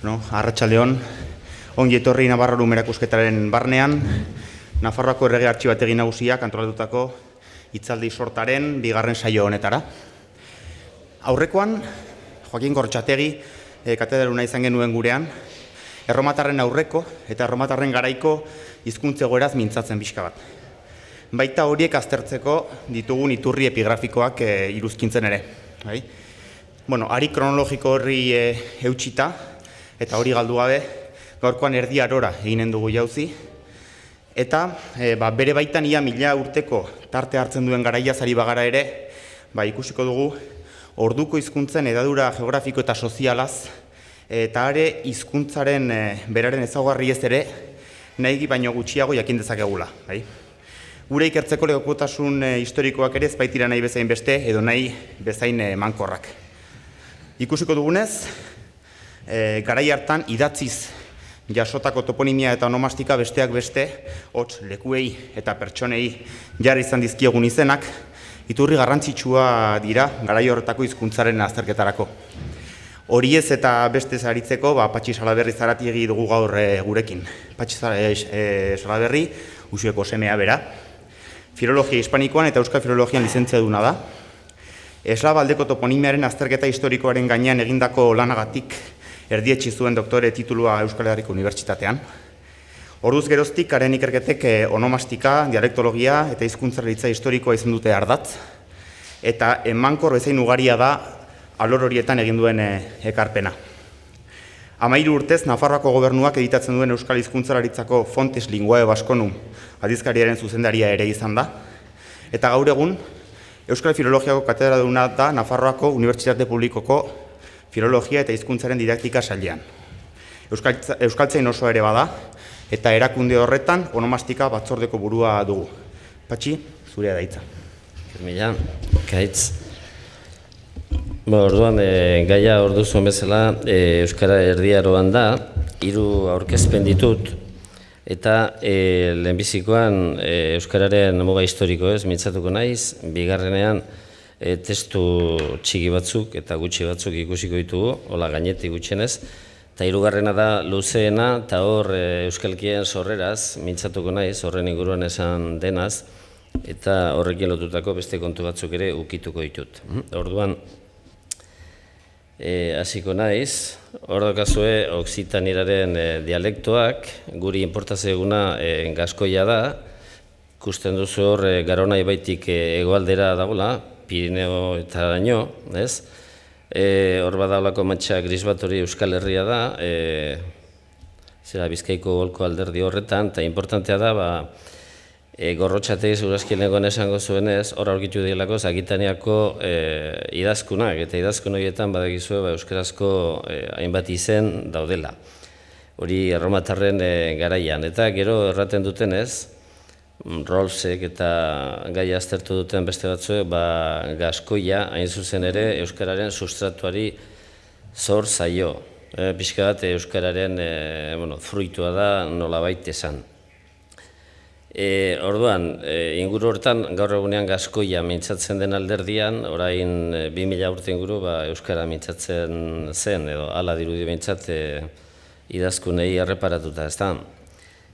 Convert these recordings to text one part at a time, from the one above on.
Arratsaldeon, ongi etorri Nafarroa Erakusketaren barnean, Nafarroako Errege Artxibategi Nagusiak antolatutako hitzaldi sortaren bigarren saio honetara. Aurrekoan, Joakin Gortxategi katedraduna izan genuen gurean, erromatarren aurreko eta erromatarren garaiko hizkuntza egoeraz mintzatzen pixka bat. Baita horiek aztertzeko ditugun iturri epigrafikoak iruzkintzen ere. Ari kronologiko horri eutxita, eta hori galdu gabe, gaurkoan erdi arora eginen dugu jauzi, eta bere baitan ia 1000 urteko tarte hartzen duen garaiaz ari bagara ere, ikusiko dugu orduko hizkuntzen edadura geografiko eta sozialaz, eta are hizkuntzaren beraren ezaugarri ez ere, nahi baino gutxiago jakin dezakegula. Gure ikertzeko legokotasun historikoak ere ez baitira nahi bezain beste edo nahi bezain mankorrak. Ikusiko dugunez, garai hartan idatziz jasotako toponimia eta onomastika besteak beste, hots lekuei eta pertsonei jarri izan dizkiegun izenak, iturri garrantzitsua dira garai horretako hizkuntzaren azterketarako. Horiez eta beste zaritzeko, Patxi Salaberri Zaratiegi dugu gaur gurekin. Patxi Salaberri, Uxueko semea bera, filologia hispanikoan eta euskal filologian lizentziaduna da. Eslabaldeko toponimiaren azterketa historikoaren gainean egindako lanagatik erdietsi zuen doktore titulua Euskal Herriko Unibertsitatean. Orduz geroztik, haren ikerketek onomastika, dialektologia eta hizkuntzaritza historikoa izan dute ardatz, eta emankor bezain ugaria da alor horietan egin duen ekarpena. 13 urtez, Nafarroako gobernuak editatzen duen Euskal Hizkuntzalaritzako Fontes Linguae Baskonum adizkariaren zuzendaria ere izan da, eta gaur egun, Euskal Filologiako katedraduna da Nafarroako Unibertsitate Publikoko Filologia eta Hizkuntzaren Didaktika sailean. Euskaltzain oso ere bada, eta erakunde horretan onomastika batzordeko burua dugu. Patxi, zurea da hitza. Mila, gaitz. Orduan, gaia ordu zuen bezala, Euskara erdiaroan da, 3 aurkezpen ditut, eta lehenbizikoan Euskararen muga historiko ez, mintzatuko naiz, bigarrenean testu txiki batzuk eta gutxi batzuk ikusiko ditugu, hola gainetik gutxienez, eta 3. da luzeena, eta hor euskalkien sorreraz, mintzatuko naiz, horren inguruan esan denaz, eta horrekin lotutako beste kontu batzuk ere ukituko ditut. Orduan, hasiko naiz, hor dakazue oksitanieraren dialektoak, guri inportazeguna gaskoia da, ikusten duzu hor Garona ibaitik hegoaldera dagoela, Pirineo eta daño, ez? Hor badaolako mantxa gris bat hori Euskal Herria da, Bizkaiko golko alderdi horretan, eta importantea da, Gorrotxategi segurazki lehengoan esango zuenez, hor aurkitu dielako Akitaniako idazkunak, eta idazkun horietan badakizue euskarazko hainbat izen daudela. Hori erromatarren garaian, eta gero erraten dutenez, Rolsek eta gaia aztertu duten beste batzue, gaskoia, hain zuzen ere, euskararen sustratuari zor zaio. Pixka bat euskararen fruitua da nolabait esan. Orduan, inguru hortan, gaur egunean gaskoia mintzatzen den alderdian, orain 2000 urte inguru euskara mintzatzen zen, edo ala dirudi mintzat idazkunei erreparatuta, ez da.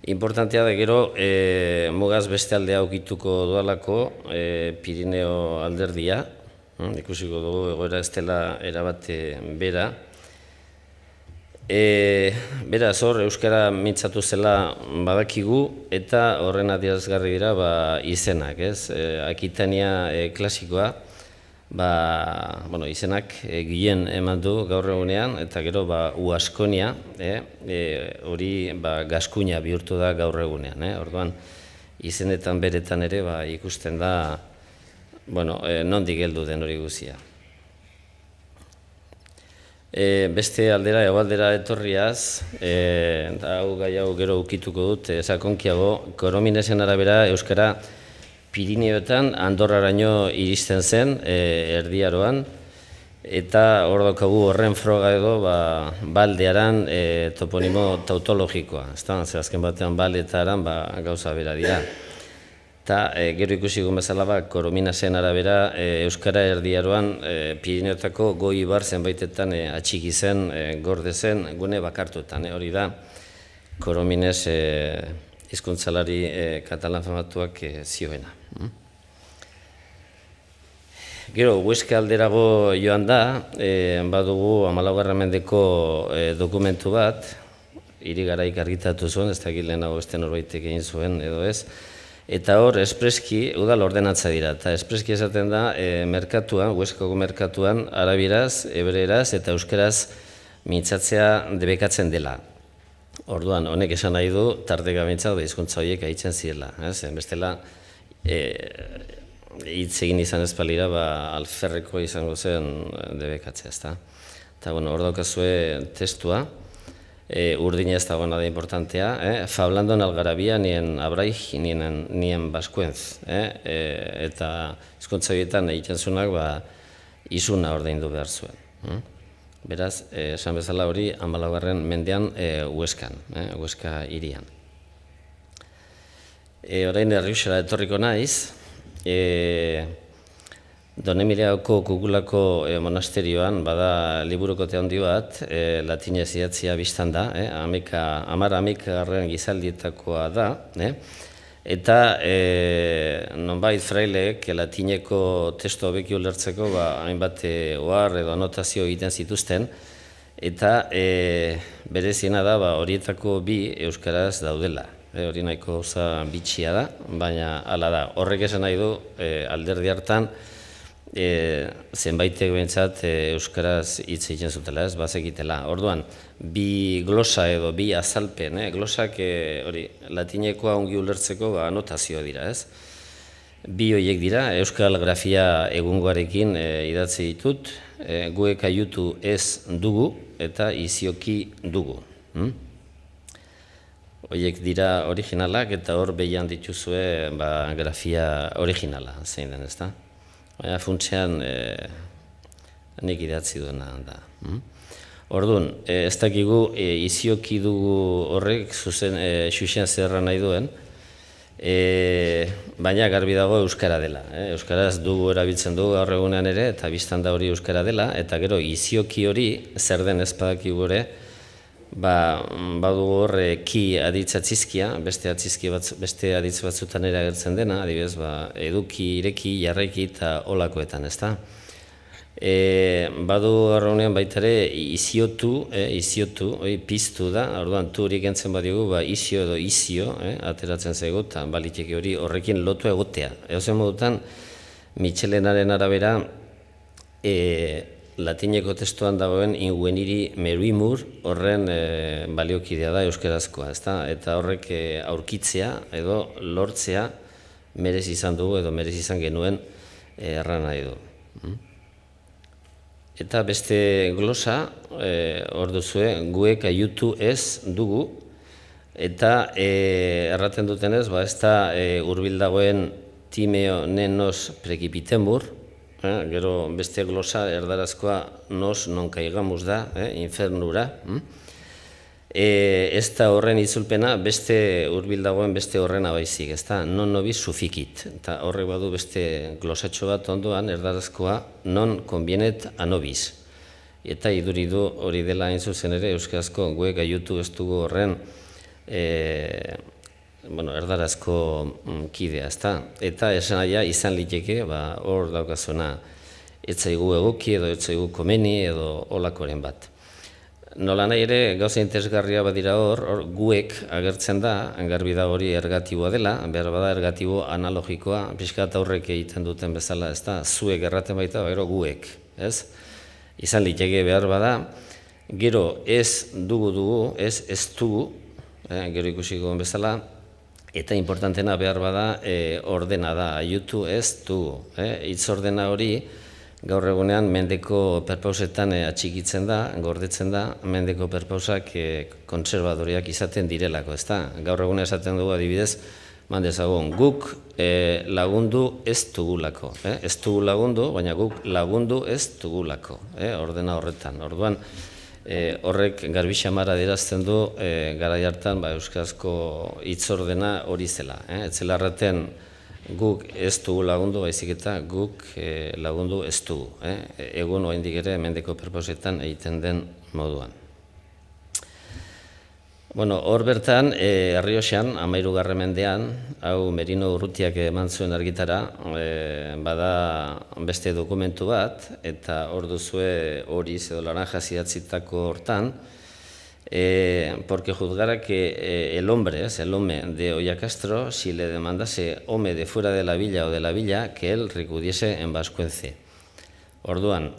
Importantea da gero, mugaz beste aldea aukituko dualako Pirineo alderdia, ikusiko dugu egoera ez dela erabate bera. Beraz, hor, euskara mintzatu zela badakigu eta horren adierazgarri dira izenak, ez? Akitania klasikoa, izenak gien eman du gaur egunean, eta gero Uaskonia, hori gaskuina bihurtu da gaur egunean. Orduan, izenetan beretan ere ikusten da, nondik heldu den hori guzia. Beste aldera, egoaldera etorriaz, hau gai hau gero ukituko dut, sakonkiago, Korominesen arabera euskara Pirineoetan Andorraraino iristen zen, erdiaroan, eta hor daukagu horren froga edo baldearan toponimo tautologikoa. Azken batean bal eta aran gauza bera dira. Eta gero ikusi bezala Korominasen arabera Euskara Erdiaroan Pirineotako goi ibar zenbaitetan atxiki zen, gorde zen, gune bakartuetan. Hori da Koromines hizkuntzalari katalan famatuak zioena. Gero, Huesca alderago joan da, badugu 14. mendeko dokumentu bat, hiri garaik argitatu zuen, ez dakit lehenago beste norbaitek egin zuen edo ez, eta hor, espreski, udal ordenatza dira, eta espreski esaten da, merkatuan, Huescako merkatuan, arabieraz, hebreeraz eta euskaraz mintzatzea debekatzen dela. Orduan, honek esan nahi du, tarteka mintzat, hizkuntza horiek aitzen zirela. Bestela, hitz egin izan ez balira, alferreko izango zen debekatzea, ezta. Eta, hor daukazue testua, urdina ez dagoena da importantea, fablando en algarabia nien abraij, nien baskuenz, eta hizkuntza horietan egiten zuenak izuna ordaindu behar zuen. Beraz, esan bezala hori 14. mendean Huescan, Huesca hirian. Orain Errioxara etorriko naiz, Don Emiliako Kugulako monasterioan bada liburukote handi bat, latinez idatzia biztan da, 10. gizaldietakoa da, eta nonbait fraileek latineko testu hobeki ulertzeko hainbat ohar edo anotazio egiten zituzten, eta bereziena da horietako bi euskaraz daudela. Hori nahiko gauza bitxia da, baina hala da. Horrek esan nahi du alderdi hartan zenbaitek behintzat euskaraz hitz egiten zutela, ez bazekitela. Orduan, bi glosa edo bi azalpen, glosak hori latinekoa ongi ulertzeko anotazioa dira, ez? Bi horiek dira, euskal grafia egungoarekin idatzi ditut, guek aiutu ez dugu eta izioki dugu. Horiek dira originalak eta hor behian dituzue grafia originala zein den, ezta? Baina funtsean nik idatzi duena da. Orduan, ez dakigu izioki dugu horrek xuxen zerra nahi duen, baina garbi dago euskara dela. Euskaraz dugu erabiltzen dugu gaur egunean ere eta biztan da hori euskara dela, eta gero izioki hori zer den ez badakigu ere, badugu hor ki aditzatzizkia, beste aditz batzutan ere agertzen dena, adibidez, eduki, ireki, jarraiki eta olakoetan, ezta? Badu horrenean baita ere iziotu, piztu da, orduan tu hori gentzen badiogu, izio edo izio, ateratzen zaigu, eta baliteke hori horrekin lotu egotea. Eozen modutan, Michelenaren arabera, latineko testuan dagoen ingueniri meruimur horren baliokidea da euskarazkoa, ezta? Eta horrek aurkitzea edo lortzea merezi izan dugu edo merezi izan genuen erran nahi du. Eta beste glosa, hor duzue, guek aiutu ez dugu, eta erraten dutenez, ez da hurbil dagoen timeo nenos prekipitemur, gero beste glosa erdarazkoa nos non kaigamuz da, infernura. Ez da horren itzulpena beste hurbil dagoen beste horrena baizik, ez da non nobis sufikit. Eta horrek badu beste glosatxo bat ondoan erdarazkoa non convienet a nobis. Eta iduridu hori dela hain zuzen ere euskarazko guek aiutu ez dugu horren erdarazko kidea, ezta? Eta esan aia izan liteke, hor daukazuna etzaigu egoki edo etzaigu komeni edo olakoren bat. Nola nahi ere, gauza interesgarria badira hor guek agertzen da, garbi da hori ergatiboa dela, behar bada ergatibo analogikoa, pixkat aurrek egiten duten bezala, ezta? Zuek erraten baita, gero guek, ez? Izan liteke behar bada, gero ez dugu, ez dugu, gero ikusiko bezala, eta importantena behar bada ordena da, aiutu ez dugu. Hitz ordena hori gaur egunean mendeko perpausetan atxikitzen da, gordetzen da, mendeko perpausak kontserbadoriak izaten direlako, ezta? Gaur egunean esaten dugu adibidez, dezagun, guk lagundu ez dugulako. Ez dugu lagundu, baina guk lagundu ez dugulako, ordena horretan. Orduan, horrek garbi xamara adierazten du garai hartan euskarazko hitzordena hori zela. Ez zela erraten guk ez dugu lagundu, baizik eta guk lagundu ez dugu. Egun oraindik ere mendeko perposetan egiten den moduan. Bueno, hor bertan, Errioxan, 13. mendean, hau Merino Urrutiak eman zuen argitara, bada beste dokumentu bat, eta hor duzue horiz edo laranjas idatzitako hortan, porque juzgara que el hombre de Ollacastro, si le demandase home de fuera de la villa o de la villa, que él recudiese en vascuence. Orduan,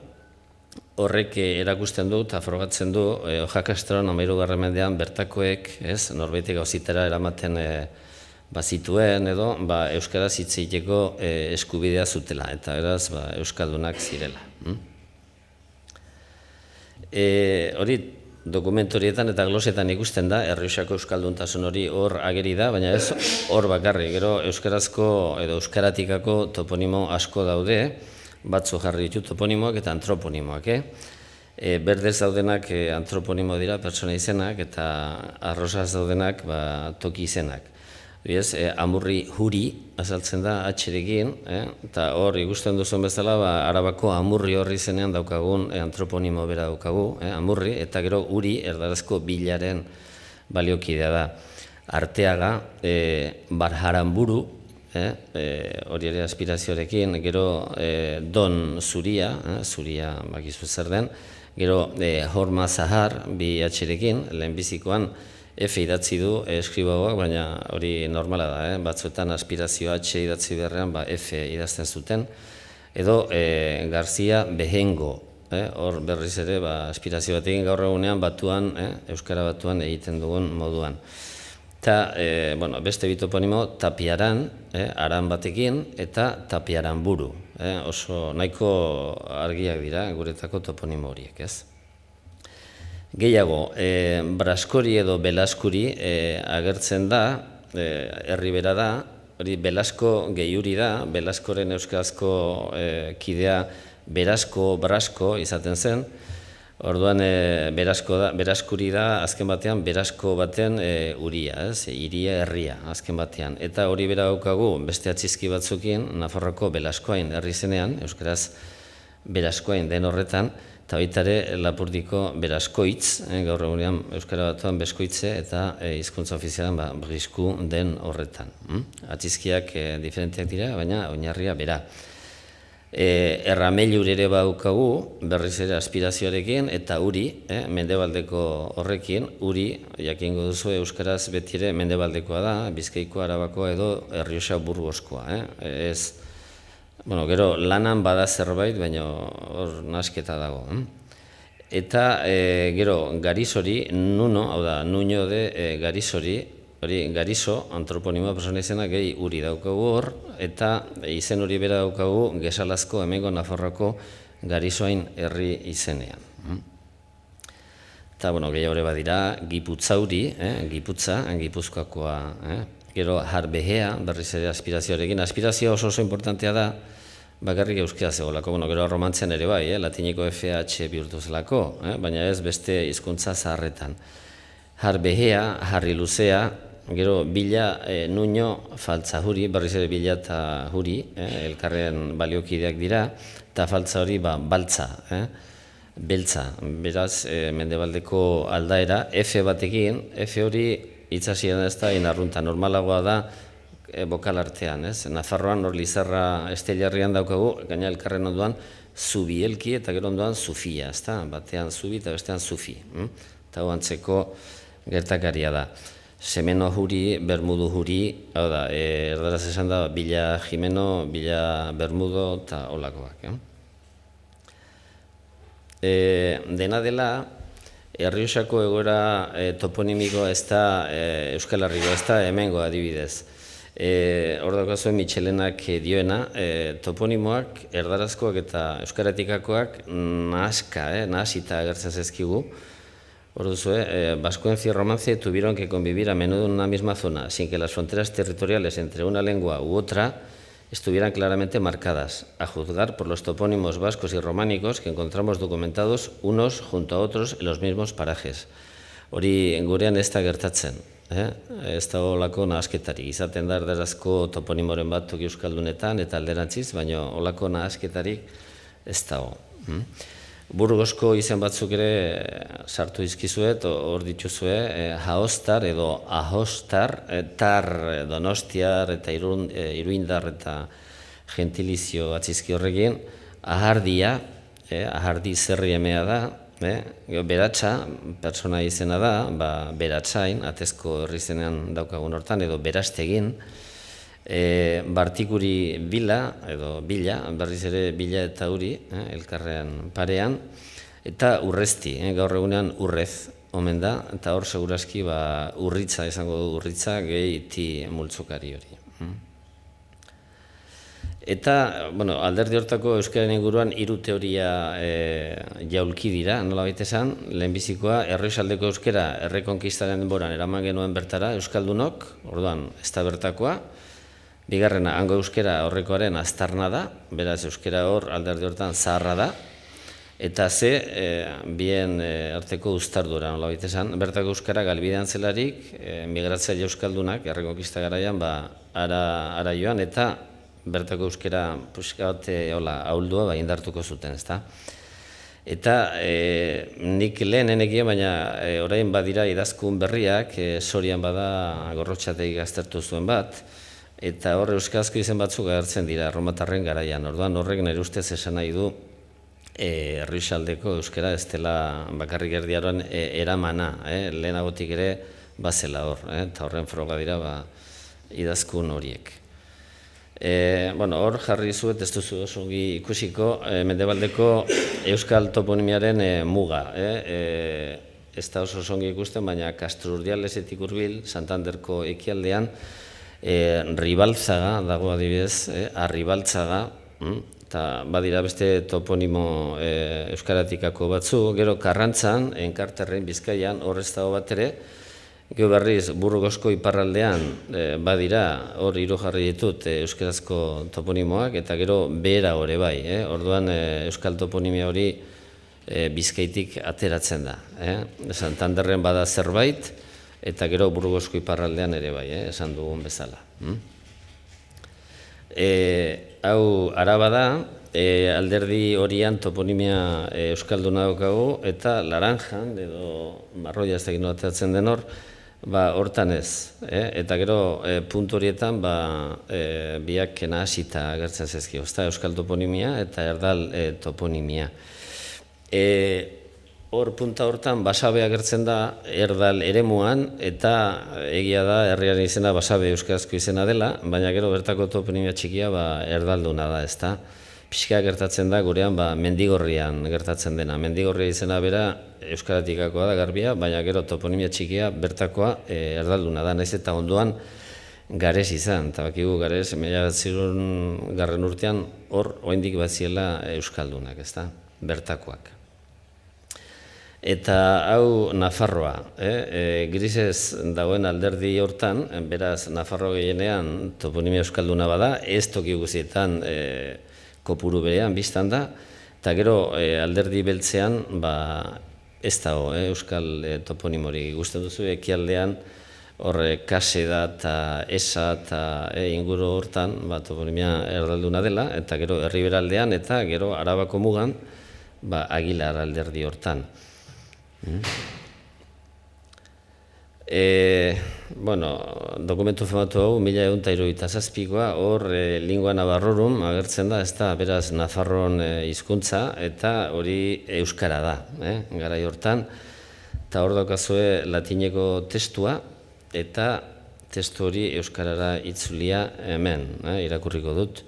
horrek erakusten du eta frogatzen du Ollacastron 13. mendean bertakoek, norbaitek gauzitara eramaten bazituen edo euskaraz hitz egiteko eskubidea zutela eta beraz euskaldunak zirela. Hori dokumentu horietan eta glosetan ikusten da, Errioxako euskalduntasun hori hor ageri da, baina ez hor bakarrik, gero euskarazko edo euskaratikako toponimo asko daude, batzu jarri ditu toponimoak eta antroponimoak. Berdez daudenak antroponimo dira pertsona izenak eta arrosaz daudenak toki izenak. Amurri huri azaltzen da atxerekin, eta hor ikusten duzuen bezala Arabako amurri horri zenean daukagun antroponimo bera daukagu, amurri, eta gero huri erdarazko bilaren baliokidea da. Arteaga, Barjaramburu, hori ere aspirazioarekin, gero Don Zuria, Zuria bakizu zer den, gero Horma Zahar, bi atxerekin, lehenbizikoan F idatzi du eskribagoak, baina hori normala da, batzuetan aspirazio H idatzi beharrean F idazten zuten, edo Garzia Behengo, hor berriz ere aspirazio batekin gaur egunean batuan, euskara batuan egiten dugun moduan. Eta beste bi toponimo Tapiaran, aran batekin, eta Tapiaran buru. Oso nahiko argiak dira guretako toponimo horiek, ez? Gehiago, Braskori edo Belaskuri agertzen da, herri bera da, hori Belasko gehiuri da, Belaskoren euskarazko kidea Berasko, Brasko izaten zen, orduan Beraskuri da, azken batean, Berasko baten uria, iria herria, azken batean. Eta hori bera daukagu, beste atxizki batzukin, Nafarroko Belaskoain herri zenean, euskaraz Beraskoain den horretan, eta baita ere Lapurdiko Beraskoitz, gaur egunean euskara batuan Beskoitze eta hizkuntza ofizialan Brisku den horretan. Atxizkiak diferenteak dira, baina oinarria bera. Erramellur ere badaukagu, berriz ere aspirazioarekin, eta uri, mendebaldeko horrekin, uri, jakingo duzu euskaraz beti ere mendebaldekoa da, Bizkaiko, Arabakoa edo Errioxa Burgoskoa. Gero lanan bada zerbait, baina hor nasketa dago. Eta gero Garizori, Nuno, hau da, Nuño de Garizori, hori Garizo, antroponimoa persona izena gehi uri daukagu hor, eta izen hori bera daukagu Gesalazko, hemengo Nafarroako Garizoain herri izenean. Eta, gehiago ere badira, Giputzauri, Giputza, Gipuzkoakoa, gero Harbehea, berriz ere aspirazioarekin. Aspirazioa oso importantea da, bakarrik euskera zegoelako, gero romantzen ere bai, latiniko FH bihurtu zelako, baina ez beste hizkuntza zaharretan. Harbehea, Harri Luzea, gero Bila, Nuño, Faltza Huri, berriz ere Bila eta Huri, elkarren baliokideak dira, eta Faltza hori Baltza, Beltza, beraz mendebaldeko aldaera, F batekin, F hori itzasien ez da inarrunta, normalagoa da bokal artean, Nafarroan hor Lizarra Estelarrian daukagu, gaina elkarren ondoan Zubielki eta gero ondoan Zufia, batean Zubi eta bestean Zufi, eta antzeko gertakaria da. Semeno Huri, Bermudu Huri, hau da, erdaraz esan da Bila Jimeno, Bila Bermudo eta olakoak. Dena dela, Errioxako egoera toponimikoa ez da Euskal Herriko, ez da hemengo adibidez. Hor daukazuen Mitxelenak dioena, toponimoak, erdarazkoak eta euskaratikakoak nahasita agertzen zezkigu. Hor duzue, Vascuencia y Romancia tuvieron que convivir a menudo en una misma zona, sin que las fronteras territoriales entre una lengua u otra estuvieran claramente marcadas, a juzgar por los topónimos vascos y románicos que encontramos documentados unos junto a otros en los mismos parajes. Hori gurean ez da gertatzen. ez da olako nahasketarik. Izaten da erdarazko toponimoren bat toki euskaldunetan eta alderantziz, baina olako nahasketarik ez dago. Burgosko izen batzuk ere sartu dizkizuet, hor dituzue, Haostar edo Ahostar, tar Donostiar eta Iruindar eta gentilizio atzizki horrekin, Ahardia, Ahardi zerri emea da, Beratxa, pertsona izena da, Beratxain, atezko herri zenean daukagun hortan, edo Berastegin, Bartikuri bila, edo bila, berriz ere bila eta uri, elkarrean parean, eta Urrezti, gaur egunean Urrez omen da, eta hor seguraski urritza, esango du urritza, gehi ti multzukari hori. Eta, alderdi hortako euskararen inguruan 3 teoria jaulki dira, nola baita esan, lehenbizikoa, Errioxaldeko euskara errekonkistaren denboran eraman genuen bertara euskaldunok, orduan ez da bertakoa, bigarrena, hango euskara horrekoaren aztarna da, beraz euskara hor alderdi hortan zaharra da, eta bien arteko uztardura, nola baita esan, bertako euskara galbidean zelarik, migratzaile euskaldunak, errekonkista garaian, ara joan, eta bertako euskara ahuldua indartuko zuten, ezta? Eta nik lehen enekien, baina orain badira idazkun berriak, Sorian bada Gorrotxategi aztertu zuen bat, eta hor euskarazko izen batzuk agertzen dira erromatarren garaian. Orduan horrek nire ustez esan nahi du Errioxaldeko euskara ez dela bakarrik erdiaroan eramana, lehenagotik ere bazela hor, eta horren froga dira idazkun horiek. Hor jarri zuet, ez duzu oso ongi ikusiko, mendebaldeko euskal toponimiaren muga. Ez da oso ongi ikusten, baina Kastrurdialesetik hurbil, Santanderko ekialdean, Ribaltzaga dago adibidez, Arribaltzaga, eta badira beste toponimo euskaratikako batzu, gero Karrantzan, Enkarterren Bizkaian, hor ez dago bat ere, gero berriz Burgosko iparraldean badira, hor 3 jarri ditut euskarazko toponimoak, eta gero behera hori bai, orduan euskal toponimia hori Bizkaitik ateratzen da. Santanderren bada zerbait, eta gero Burgosko iparraldean ere bai, esan dugun bezala. Hau Araba da, alderdi horian toponimia euskalduna daukagu, eta Laranjan, edo Marroia ez egin ateratzen den hor, hortan ez. Eta gero puntu horietan biak nahasita agertzen zezkio, euskal toponimia eta erdal toponimia. Hor punta hortan Basabe agertzen da erdal eremuan, eta egia da herriaren izena Basabe euskarazko izena dela, baina gero bertako toponimia txikia erdalduna da, ezta? Pixka gertatzen da gurean Mendigorrian gertatzen dena. Mendigorria izena bera euskaratikakoa da garbia, baina gero toponimia txikia bertakoa erdalduna da, naiz eta ondoan Gares izan, eta bakigu Gares 1900 urtean hor oraindik baziela euskaldunak, ezta? Bertakoak. Eta hau Nafarroa, grisez dagoen alderdi hortan, beraz Nafarro gehienean toponimia euskalduna bada, ez toki guztietan kopuru berean biztan da, eta gero alderdi beltzean ez dago euskal toponimori. Gusten duzu ekialdean hor Kase da eta Esa eta inguru hortan toponimia erdalduna dela, eta gero Herriberaldean eta gero Arabako mugan Agilar alderdi hortan. Dokumentu famatu hau 1177koa, hor lingua navarrorum agertzen da, ez da, beraz Nafarroan hizkuntza, eta hori euskara da, garai hortan, eta hor daukazue latineko testua, eta testu hori euskarara itzulia hemen, irakurriko dut.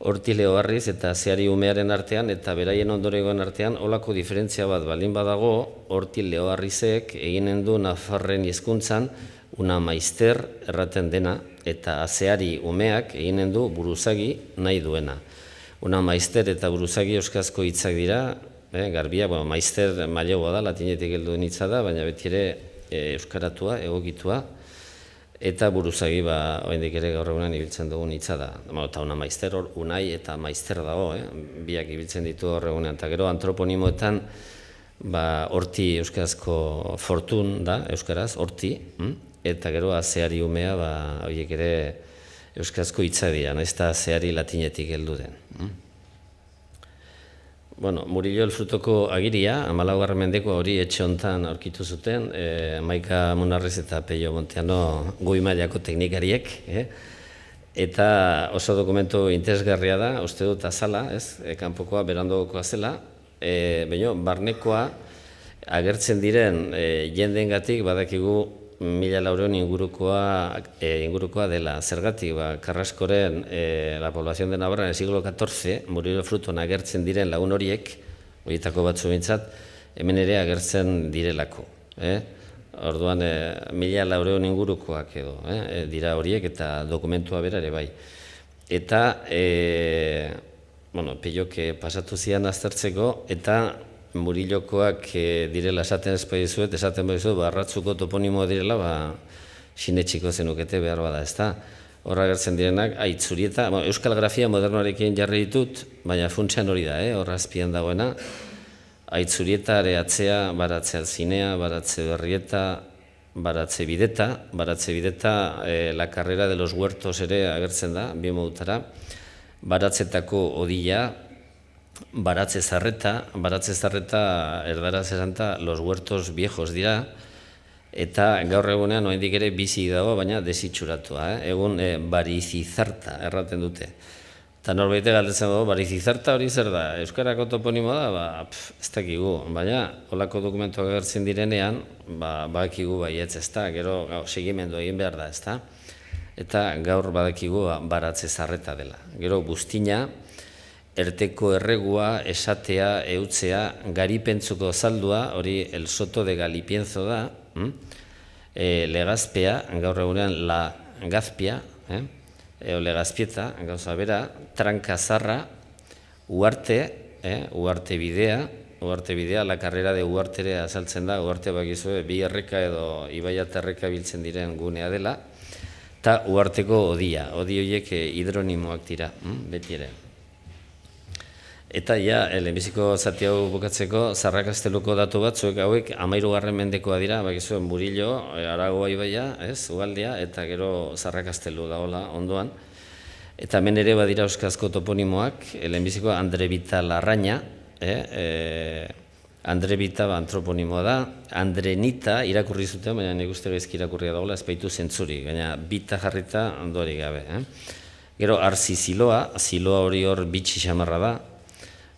Horti Leoarriz eta Zeari Umearen artean eta beraien ondorengoen artean olako diferentzia bat baldin badago, Horti Leoarrizek eginen du Nafarren hizkuntzan una maister erraten dena, eta Zeari Umeak eginen du buruzagi nahi duena. Una maister eta buruzagi euskarazko hitzak dira, garbia, maister mailegoa da, latinetik heldu den hitza da, baina beti ere euskaratua, egokitua, eta buruzagi oraindik ere gaur egunean ibiltzen dugun hitza da. Eta una maister hor, unai eta maister dago, biak ibiltzen ditu gaur egunean. Eta gero antroponimoetan horti euskarazko fortun da, euskaraz, horti, eta gero azeari umea, horiek ere euskarazko hitza dira, nahiz eta azeari latinetik heldu den. Bueno, Murillo el Frutoko agiria, 14. mendeko hori etxe hontan aurkitu zuten, Maika Munarrez eta Peio Monteano goi mailako teknikariek, eta oso dokumentu interesgarria da, uste dut azala, kanpokoa berandokoa zela, baina barnekoa agertzen diren jendeengatik badakigu 1400 ingurukoa dela. Zergatik, Carrascoren la población de Navarra en el siglo XIV, Murillo Fruton agertzen diren lagun horiek, horietako batzu bintzat, hemen ere agertzen direlako. Orduan, 1400 ingurukoak edo, dira horiek eta dokumentua bera ere bai. Eta, Pillok pasatu zian aztertzeko, eta Murillokoak direla esaten ezpaizuet, esaten baizuet, Arratzuko toponimoa direla, sinetxiko zenukete behar bada, ezta? Horra agertzen direnak, Aitzurieta, Euskal Grafia modernoarekin jarri ditut, baina funtsean hori da, horra azpian dagoena, Aitzurieta, Areatzea, Baratze Alzinea, Baratze Berrieta, Baratze Bideta, la carrera de los huertos ere agertzen da, bi modutara, Baratzetako Odila, Baratze Zarreta erdaraz esanta los huertos viejos dira, eta gaur egunean oraindik ere bizi dago, baina desitxuratua. Egun Barizizarta erraten dute. Eta norbaite galdetzen dugu, Barizizarta hori zer da? Euskarako toponimoa da? Ez dakigu, baina holako dokumentuak agertzen direnean, badakigu baietz, ezta? Gero segimendu egin behar da, ezta? Eta gaur badakigu Baratze Zarreta dela. Gero Buztina, Erteko erregua, esatea, eutzea, garipentzuko zaldua, hori el soto de Galipienzo da, Legazpea, gaur egunean la Gazpia, Legazpieta, gauza bera, Trankazarra, Uarte, Uarte bidea, la carrera de Uartere azaltzen da, Uarte bakizue, bi erreka edo ibaiat erreka biltzen diren gunea dela, eta Uarteko Odia, odi horiek hidronimoak dira, beti ere. Eta lehenbiziko zati hau bukatzeko, Zarrakasteluko datu batzuk hauek 13. mendekoa dira, bakizuen Murillo, Aragoa ibaia, Ugaldia, eta gero Zarrakastelu dagoela ondoan. Eta hemen ere badira euskarazko toponimoak, lehenbiziko Andrebita Larraña, Andrebita antroponimoa da, Andrenita irakurri zuten, baina nik uste gaizki irakurria dagoela, ez baitu zentzuri, baina bita jarrita ondoari gabe. Gero Arzi Ziloa hori hor bitxi xamarra da,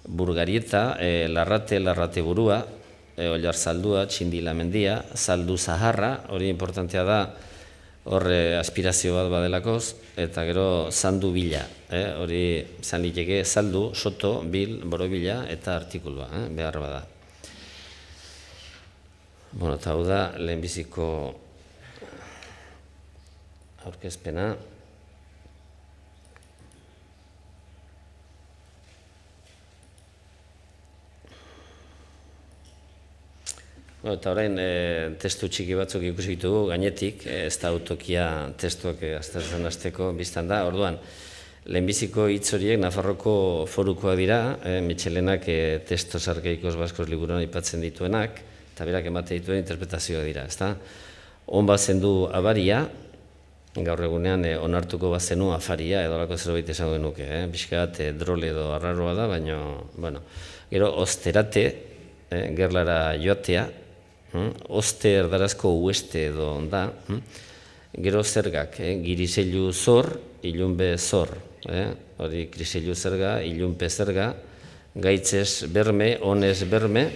Burgarieta, Larrate burua, Ollar Zaldua, Txindila mendia, Zaldu Zaharra, hori importantea da, hor aspirazio bat badelakoz, eta gero Zandu Bila, hori zan liteke Zaldu, Soto, Bil, Borobila eta artikulua, behar bada. Eta hau da, lehenbiziko aurkezpena. Eta orain testu txiki batzuk ikusi ditugu gainetik, ez da autokia testuak aztertzen hasteko biztan da. Orduan, lehenbiziko hitz horiek Nafarroko forukoa dira, Mitxelenak Textos arkaikos baskos liburuan aipatzen dituenak, eta berak emate dituen interpretazioa dira, ezta? On bazendu abaria, gaur egunean onartuko bazenu afaria, edo alako zerbait esango genuke, pixkat drole edo arraroa da, baina, gero osterate, gerlara joatea, oste erdarazko ueste edo da, gero zergak, giriseilu zor, ilunbe zor, hori kriseilu zerga, ilunpe zerga, gaitzez berme, honez berme,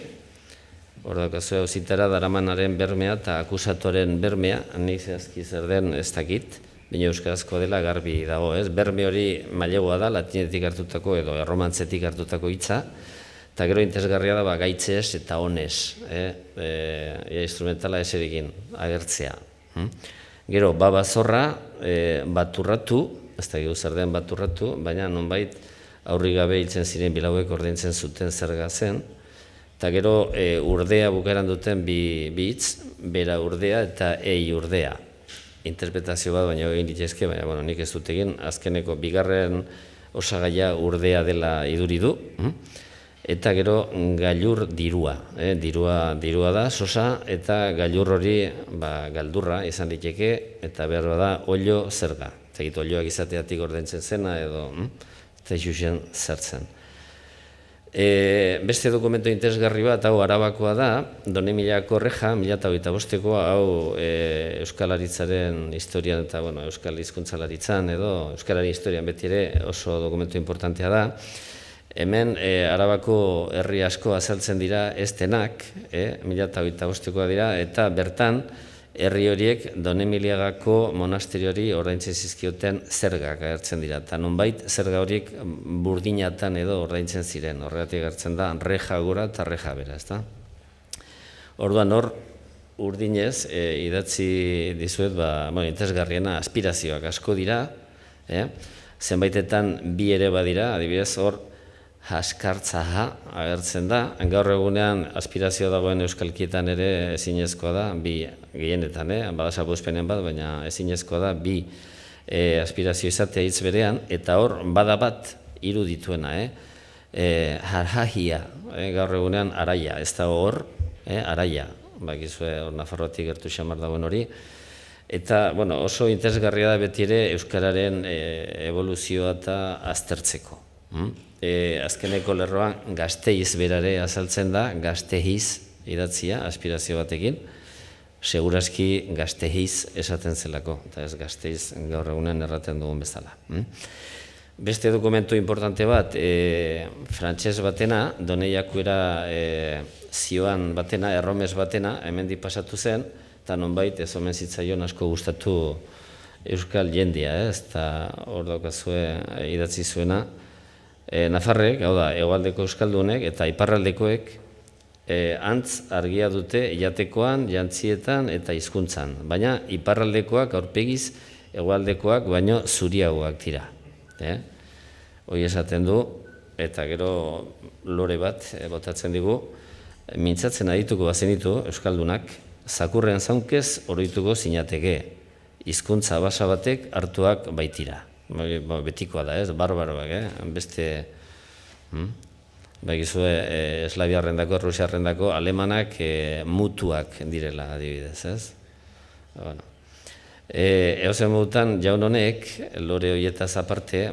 hor daukazue hauzitara daramanaren bermea eta akusatoren bermea, nik zehazki zer den ez dakit, baina euskarazkoa dela garbi dago, berme hori mailegoa da, latinetik hartutako edo erromantzetik hartutako hitza, eta gero interesgarria da gaitzez eta honez, instrumentala eserekin agertzea. Gero, babazorra, baturratu, ez da zer den baturratu, baina nonbait aurri gabe hiltzen ziren bilauek ordaintzen zuten zerga zen, eta gero urdea bukaeran duten bi hitz, bera urdea eta ei urdea. Interpretazio bat baina egin ditezke, baina nik ez dut egin, azkeneko bigarren osagaia urdea dela iduri du, eta gero gailur dirua. Dirua da, sosa, eta gailur hori galdurra izan liteke, eta behar da olio zerga. Eta egit olioak izateatik ordaintzen zena, edo eta isusen zertzen. Beste dokumento interesgarri bat, hau Arabakoa da, Donemiliako Reja, 2025, hau Euskalaritzaren historian eta Euskal Hizkuntzalaritzan edo Euskalari historian beti ere oso dokumento importantea da. Hemen Arabako herri asko azaltzen dira ez denak, 2025koa dira, eta bertan herri horiek Donemiliagako monasteriori ordaintzen zizkioten zergak agertzen dira. Eta nonbait zerga horiek burdinatan edo ordaintzen ziren. Horregatik agertzen da reja gora eta reja bera, ezta? Orduan hor, urdinez, idatzi dizuet, interesgarriena aspirazioak asko dira, zenbaitetan bi ere badira, adibidez hor, haskartzaha agertzen da, gaur egunean aspirazioa dagoen euskalkietan ere ezinezkoa da, bi gehienetan, bada salbuespenen bat, baina ezinezkoa da bi aspirazio izatea hitz berean, eta hor bada bat hiru dituena, harhahia, gaur egunean araia, ez da hor, araia, bakizue hor Nafarroatik gertu xamar dagoen hori, eta oso interesgarria da beti ere euskararen evoluzioa eta aztertzeko. Azkeneko lerroan Gasteiz berare azaltzen da, Gasteiz idatzia, aspirazio batekin, segurazki Gasteiz esaten zelako, eta ez Gasteiz gaur egunen erraten dugun bezala. Beste dokumentu importante bat, frantses batena, Doneiakuera zioan batena, erromes batena, hemendik pasatu zen, eta nonbait ez omen zitzaion asko gustatu euskal jendia, eta hor daukazue idatzi zuena, Nafarrek, hau da, hegoaldeko euskaldunek eta iparraldekoek antz argia dute jatekoan, jantzietan eta hizkuntzan. Baina iparraldekoak aurpegiz hegoaldekoak baino zuriagoak dira. Hoi esaten du, eta gero lore bat botatzen digu, mintzatzen adituko bazenitu euskaldunak, zakurrean zaunkez oroituko zinateke, hizkuntza basa batek hartuak baitira. Betikoa da, ez, barbaroak, beste, bagizue, eslaviarrendako, rusiarrendako, alemanak mutuak direla adibidez, ez? Eozen modutan, jaun honek, lore horietaz aparte,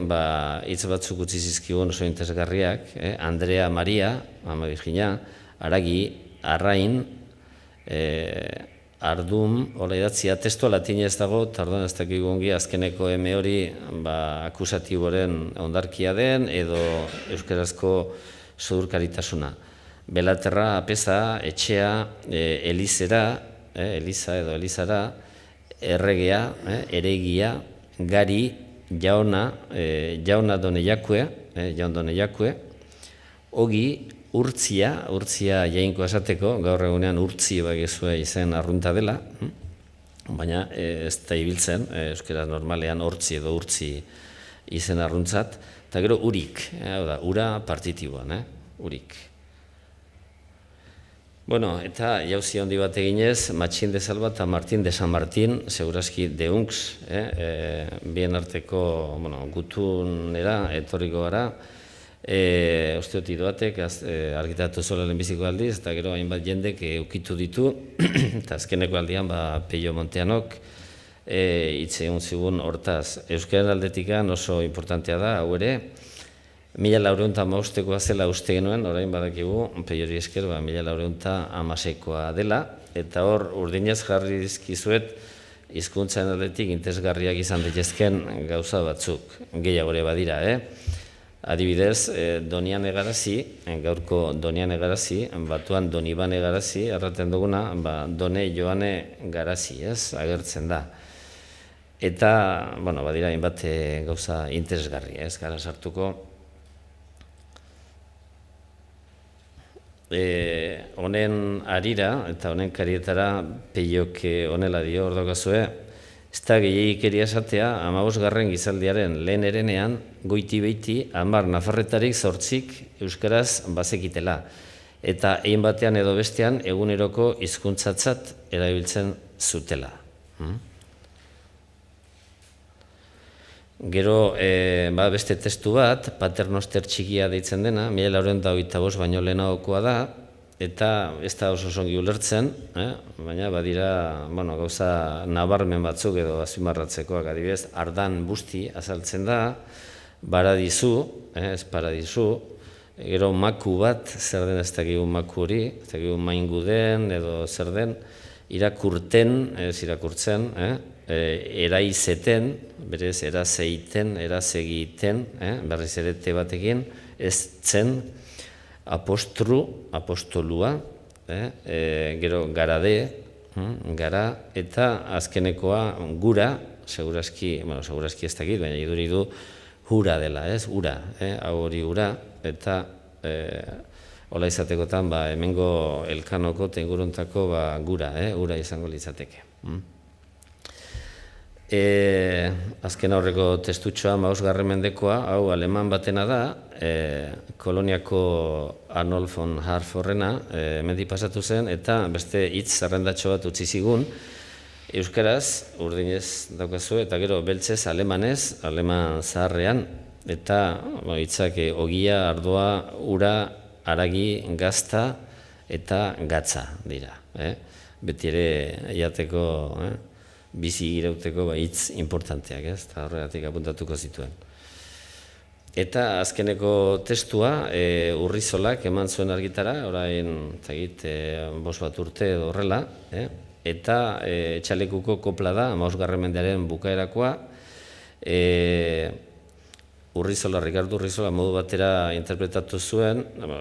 hitz batzuk utzi zizkigun oso interesgarriak, Andrea Maria, Ama Virginia, Aragi, Arrain, Ardum, hola idatzia, testua latinez dago, eta orduan ez dakik ongi azkeneko eme hori akusatiboren ondarkia den, edo euskarazko sudurkaritasuna. Belaterra, apesa, etxea, elizera, eliza edo elizara, erregea, eregia, gari, jauna, jauna doneiakue, jaun doneiakue, ogi, urtzia jainko esateko, gaur egunean urtzi bagizue izen arrunta dela, baina ez da ibiltzen, euskara normalean hortzi edo urtzi izen arruntzat, eta gero urik, ura partitiboan, urik. Eta jauzi handi bat eginez, Matxin de Salva eta Martin de San Martin, segurazki deunks, bien arteko gutunera, etorriko gara, usteot idoatek argitatu zola lehenbiziko aldiz, eta gero hainbat jendek ukitu ditu, eta azkeneko aldian Peio Monteanok hitz egun zigun hortaz. Euskaren aldetikan oso importantea da, hau ere, 1400koa zela uste genuen, orain badakigu, Peiori esker, 1416koa dela, eta hor urdinez jarri dizkizuet hizkuntzaren aldetik interesgarriak izan daitezken gauza batzuk, gehiago ere badira, Adibidez, Donian Egarazi, gaurko Donian Egarazi, batuan Doniban Egarazi, erraten duguna, Done Joane Garazi, agertzen da. Eta, badira, hainbat gauza interesgarri, gara sartuko. Honen arira, eta honen karietara, Peiok honela dio hor daukazue, ez da gehiagikeria esatea, 15. gizaldiaren lehen erenean, goiti beiti, 10 nafarretarik 8 euskaraz bazekitela. Eta egin batean edo bestean, eguneroko hizkuntzatzat erabiltzen zutela. Gero, beste testu bat, Paternoster txikia deitzen dena, 1925 baino lehenagokoa da, eta ez da oso ongi ulertzen, baina badira gauza nabarmen batzuk edo azpimarratzekoak, adibidez, Ardan busti azaltzen da, baradizu, ez paradizu, gero maku bat, zer den ez dakigu maku hori, ez dakigu maingu den edo zer den, irakurten, ez irakurtzen, eraizeten, berez erazeiten, erazegiten, berriz ere te batekin, ez zen, apostolua, gero garade, gara, eta azkenekoa gura, segurazki ez dakit, baina iduri du hura dela, ez, ura, hau hori ura, eta hola izatekotan, hemengo Elkanoko tenguruntako gura, ura izango litzateke. Azken aurreko testutxoa, 15. mendekoa, hau aleman batena da, koloniako Arnold von Harf horrena, hemendik pasatu zen, eta beste hitz zerrendatxo bat utzi zigun, euskaraz, urdinez daukazu, eta gero beltzez, alemanez, aleman zaharrean, eta hitzak ogia, ardoa, ura, aragi, gazta eta gatza dira. Beti ere jateko, bizi irauteko hitz importanteak, eta horregatik apuntatuko zituen. Eta azkeneko testua Urrizolak eman zuen argitara, orain 5 bat urte edo horrela, eta Etxalekuko kopla da, 15. mendearen bukaerakoa, Ricardo Urrizola modu batera interpretatu zuen,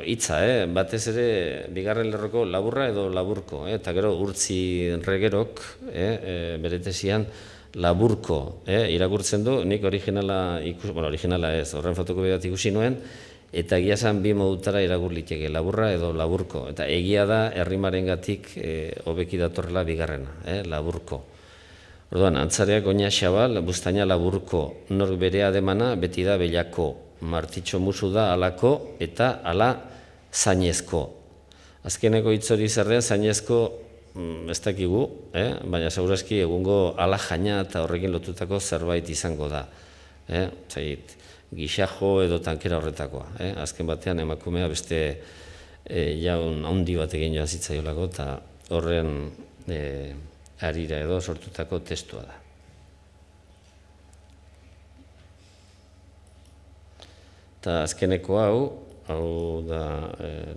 hitza, batez ere bigarren lerroko laburra edo laburko, eta gero Urtzi Regerok, bere tesian laburko irakurtzen du, nik originala ez, horren fotokopia bat ikusi nuen, eta egia zen bi modutara irakur liteke, laburra edo laburko, eta egia da errimarengatik hobeki datorrela bigarrena, laburko. Orduan, antzareak oina xabal, buztaina laburko, nork bere ademana beti da belako, martitxo musu da alako eta ala zainezko. Azkeneko hitz hori zerrean zainezko ez dakigu, baina segurazki egungo ala jaina eta horrekin lotutako zerbait izango da. Gixajo edo tankera horretakoa. Azken batean emakumea beste jaun handi bat egin joan zitzaiolako eta horren harira edo sortutako testua da. Eta azkeneko hau da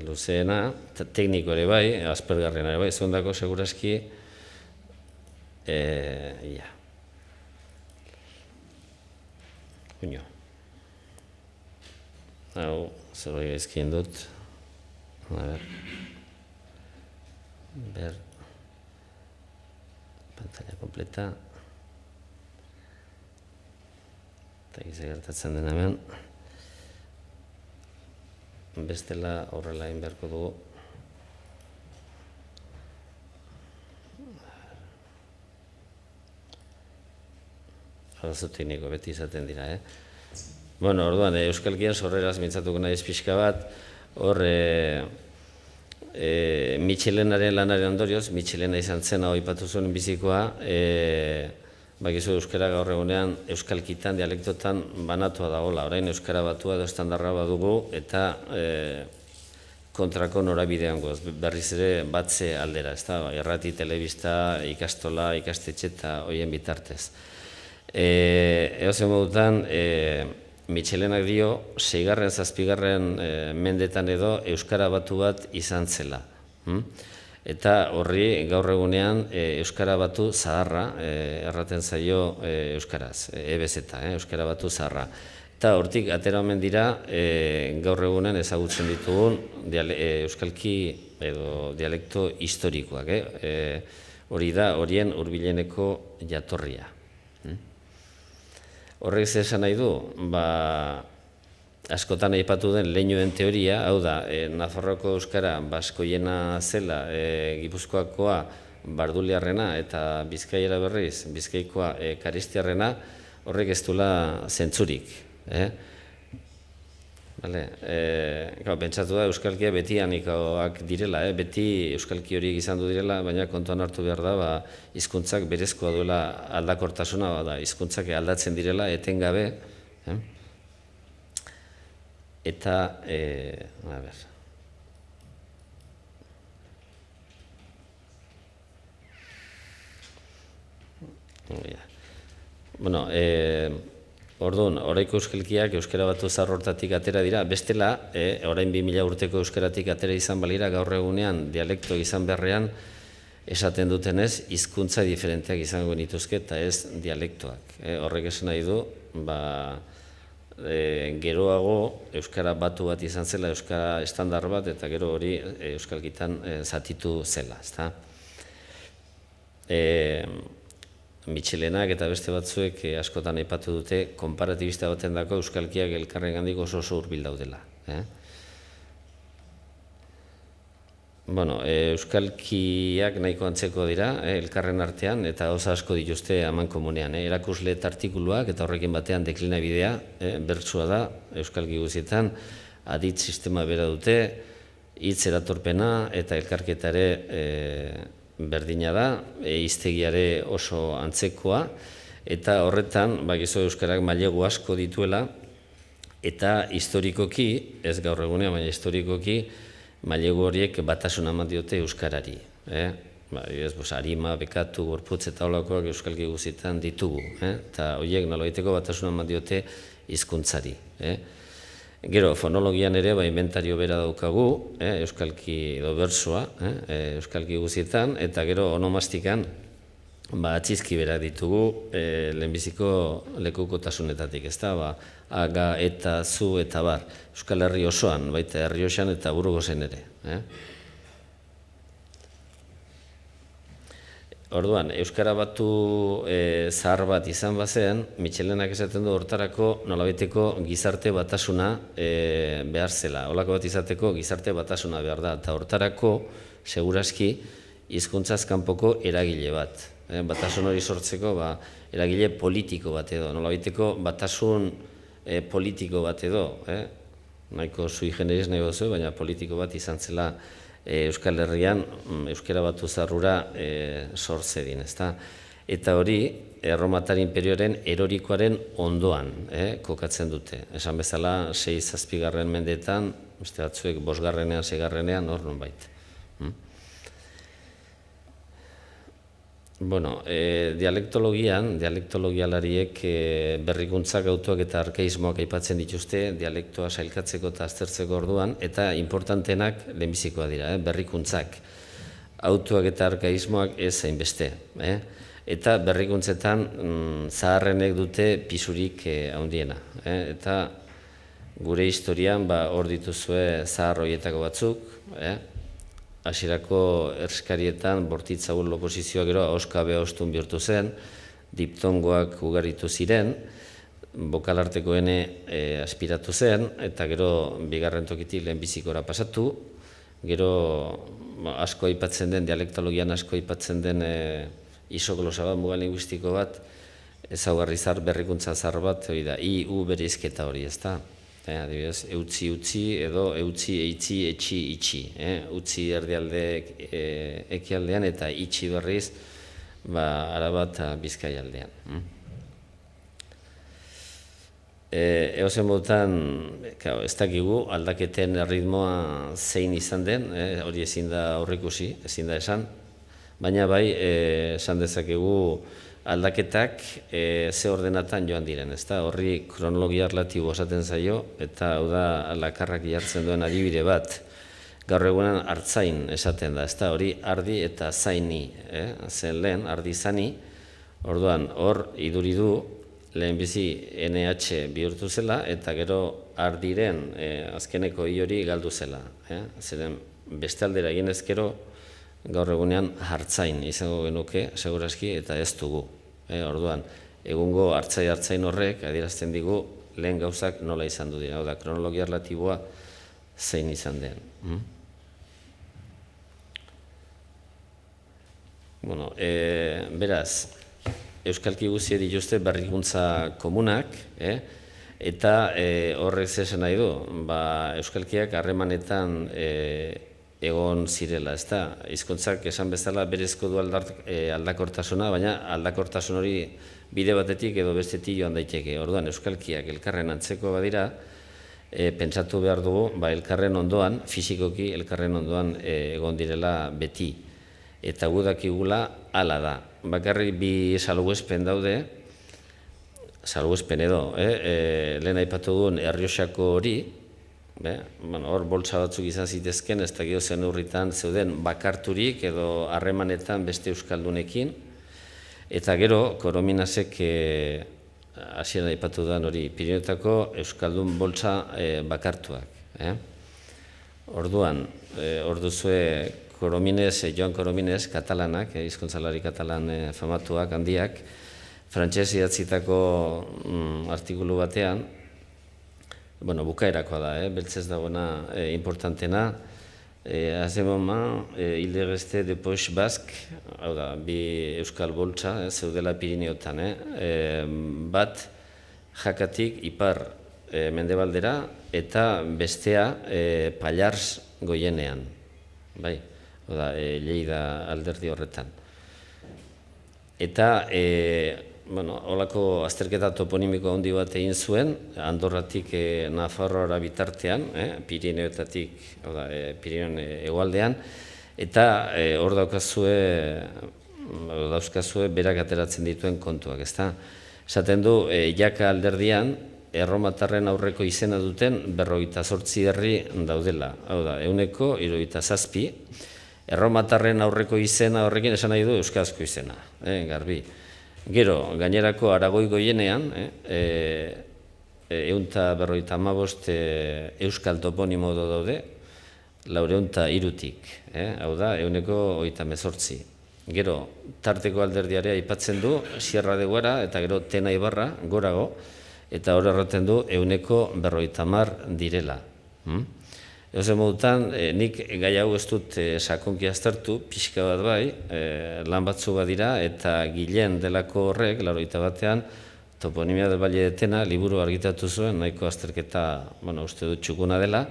luzeena, tekniko ere bai, aspergarriena ere bai, zondako segurazki, Uño. Hau, zerbait gaizkien dut. Pantalla kompleta. Eta gizia gertatzen den hemen. Bestela horrela egin beharko dugu. Arazo tekniko beti izaten dira, Bueno, orduan, euskalkian sorreraz mintzatuko naiz pixka bat, hor Michelenaren lanaren ondorioz, Michelena izan zen hau aipatu zuen bizikoa, bakizu euskara gaur egunean euskalkitan, dialektotan banatua dagoela, orain euskara batua edo estandarra badugu eta kontrako norabidean goz, berriz ere batze aldera, errati, telebista, ikastola, ikastetxe eta horien bitartez. Eozen modutan, Michelenak dio, 6. 7. mendetan edo euskara batu bat izan zela. Eta horri gaur egunean euskara batu zaharra, erraten zaio euskaraz, ebezeta, euskara batu zaharra. Eta hortik atera omen dira gaur egunean ezagutzen ditugun euskalki edo dialekto historikoak. Hori da horien hurbileneko jatorria. Horrek esan nahi du, askotan aipatu den leinuen teoria, hau da, Nafarroako euskara baskoiena zela, Gipuzkoakoa barduliarrena eta Bizkaiera berriz, Bizkaikoa karistiarrena, horrek ez duela zentzurik. Pentsatu da euskalkia beti anikoak direla, beti euskalki horiek izan du direla, baina kontuan hartu behar da, hizkuntzak berezkoa duela aldakortasuna, hizkuntzak aldatzen direla etengabe, eta, orduan, oraiko euskalkiak euskara batu zahar hortatik atera dira, bestela, orain 2000 urteko euskaratik atera izan balira, gaur egunean dialekto izan beharrean, esaten dutenez, hizkuntza diferenteak izango nituzke eta ez dialektoak. Horrek esan nahi du, geroago euskara batu bat izan zela, euskara estandar bat, eta gero hori euskalkitan zatitu zela. Mitxelenak eta beste batzuek askotan aipatu dute konparatibista baten dako euskalkiak elkarrengandik oso hurbil daudela. Euskalkiak nahiko antzeko dira elkarren artean eta oso asko dituzte amankomunean. Erakusle eta artikuluak eta horrekin batean deklinabidea bertsua da euskalki guztietan, adit sistema bera dute, hitz eratorpena eta elkarketare berdina da, hiztegiare oso antzekoa, eta horretan, gizu euskarak mailegu asko dituela, eta historikoki, ez gaur egunean, baina historikoki, mailegu horiek batasuna eman diote euskarari. Arima, bekatu, gorputz eta holakoak euskalki guztietan ditugu, eta horiek nolabaiteko batasuna eman diote hizkuntzari. Gero, fonologian ere, inventario bera daukagu, euskalki edo bersoa, euskalki guztietan, eta gero onomastikan atxizki bera ditugu lehenbiziko lekukotasunetatik, ez da, aga eta zu eta bar, Euskal Herri osoan, baita Errioxan eta Burgosen ere. Orduan, euskara batu zahar bat izan bazen, Mitxelenak esaten du hortarako nolabaiteko gizarte batasuna behar zela. Holako bat izateko gizarte batasuna behar da, eta hortarako, seguraski, hizkuntzaz kanpoko eragile bat. Batasun hori sortzeko, eragile politiko bat edo, nolabaiteko batasun politiko bat edo, nahiko sui generis nahi batzue, baina politiko bat izan zela Euskal Herrian euskara batu zarrura sortzedin, ezta? Eta hori, Erromatar Imperioaren erorikoaren ondoan kokatzen dute. Esan bezala, 6-7 mendeetan, beste batzuek 5-garrenean, 6-garrenean, hor nonbait. Dialektologialariek berrikuntzak, autoak eta arkaismoak aipatzen dituzte, dialektoa sailkatzeko eta aztertzeko orduan, eta importantenak lehenbizikoa dira, berrikuntzak. Autoak eta arkaismoak ez hainbeste. Eta berrikuntzetan zaharrenek dute pisurik handiena. Eta gure historian hor dituzue zahar horietako batzuk, hasierako erskarietan bortitzagun oposizioa gero ahoskabe ahostun bihurtu zen, diptongoak ugaritu ziren, bokalarteko ene aspiratu zen, eta gero bigarren tokitik lehenbizikora pasatu, gero asko aipatzen den, dialektologian asko aipatzen den isoglosa bat, muga linguistiko bat, ezaugarri zahar, berrikuntza zahar bat, hori da, I-U bereizketa hori, ez da? Adibidez, eutzi-utzi edo eutzi-eitzi, etxi-itxi. Utzi erdialde ekialdean eta itxi berriz Araba eta Bizkai aldean. Eozen modutan, ez dakigu, aldaketen ritmoa zein izan den, hori ezin da aurreikusi, ezin da esan, baina bai, esan dezakegu aldaketak ze ordenatan joan diren, ezta? Horri kronologia relatibo esaten zaio, eta hau da lakarrak jartzen duen adibide bat, gaur egunean hartzain esaten da, ezta? Hori ardi eta zaini, zen lehen, ardi zani, orduan hor iduri du lehenbizi NH bihurtu zela, eta gero ardiren azkeneko i hori galdu zela. Zeren beste aldera egin ezkero, gaur egunean hartzain izango genuke, seguraski, eta ez dugu. Orduan, egungo hartzain horrek adierazten digu lehen gauzak nola izan du dira. Hau da, kronologia relatiboa zein izan den. Beraz, euskalki guztiek dituzte berrikuntza komunak, Eta horrek zesan nahi du, euskalkiak harremanetan egon zirela, ez da? Hizkuntzak esan bezala berezko du aldakortasuna, baina aldakortasun hori bide batetik edo bestetik joan daiteke. Orduan, euskalkiak elkarren antzeko badira, pentsatu behar dugu, elkarren ondoan, fisikoki elkarren ondoan egon direla beti. Eta gu dakigula hala da. Bakarrik bi salbuespen daude, salbuespen edo, lehen aipatu duen Errioxako hori, hor boltsa batzuk izan zitezken, ez da gero zen urritan zeuden bakarturik edo harremanetan beste euskaldunekin, eta gero Korominasek hasieran aipatu den hori Pirinioetako euskaldun boltsa bakartuak. Orduan, orduzue Joan Koromines, katalanak, hizkuntzalari katalan famatuak, handiak, frantses idatzitako artikulu batean, bukaerakoa da, beltzez dagoena importantena, à ce moment, il est resté de poche basque, hau da, bi euskal boltsa, zeudela Pirineotan, bat jakatik ipar mendebaldera eta bestea Pallars goienean, bai, Lleida alderdi horretan. Eta, holako azterketa toponimiko handi bat egin zuen, Andorratik Nafarroara bitartean, Pirineoetatik, Pirineon hegoaldean, eta hor dauzkazue berak ateratzen dituen kontuak, ezta? Esaten du, Jaka alderdian, erromatarren aurreko izena duten 58 herri daudela, hau da, 177, erromatarren aurreko izena horrekin esan nahi du euskarazko izena, garbi. Gero, gainerako Aragoi goienean, 155 euskal toponimo daude, 403-tik, hau da, 118. Gero, tarteko alderdiarea aipatzen du, Sierra de Guara eta gero Tena Ibarra, gorago, eta hor erraten du 150 direla. Eozen modutan, nik gai hau ez dut sakonki aztertu, pixka bat bai, lan batzu badira, eta Gilen delako horrek, 81, Toponimia del Valle de Tena, liburu argitatu zuen, nahiko azterketa, uste dut txukuna dela,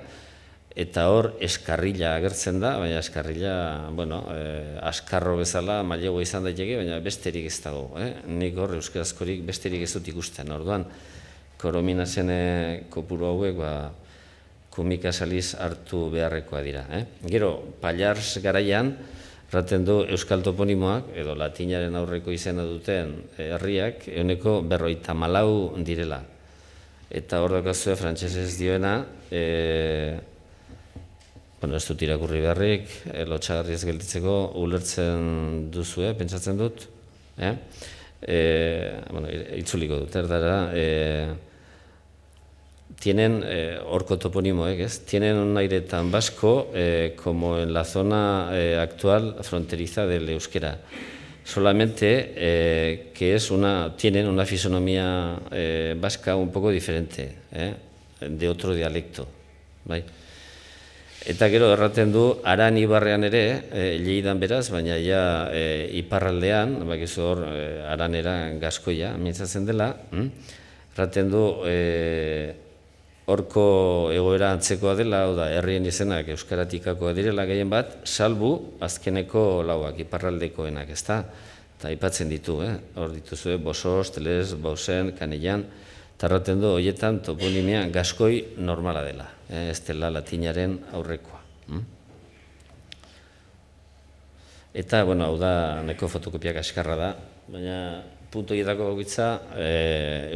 eta hor eskarrila agertzen da, baina eskarrila, askarro bezala, mailegoa izan daiteke, baina besterik ez dago. Nik hor euskarazkorik besterik ez dut ikusten. Orduan, Korominasen kopuru hauek, kumika saliz hartu beharrekoa dira. Gero, Pallars garaian, raten du euskal toponimoak, edo latinaren aurreko izena duten herriak, 154 direla. Eta hor daukazue, frantsesez dioena, ez dut irakurri beharrik, lotxagarriz gelditzeko, ulertzen duzue, pentsatzen dut. Itzuliko dut, erdara, tienen, orco toponimo, tienen un aire tan vasco como en la zona actual fronteriza del euskera. Solamente que tienen una fisonomía vasca un poco diferente, de otro dialecto. Eta gero erraten du, Aran Ibarrean ere, Lleidan beraz, baina ja iparraldean, bakizu hor Aranera gaskoia, mintzatzen dela, erraten du, horko egoera antzekoa dela, herrien izenak euskaratikakoa direla gehien bat, salbu azkeneko lauak, iparraldekoenak, ezta? Eta aipatzen ditu, hor dituzue, Bosos, Teles, Bausen, Kanellan, eta erraten du, horietan toponimia gaskoi normala dela, ez dela latinaren aurrekoa. Eta, hau da, neko fotokopiak askarra da, baina puntu horietako gogitza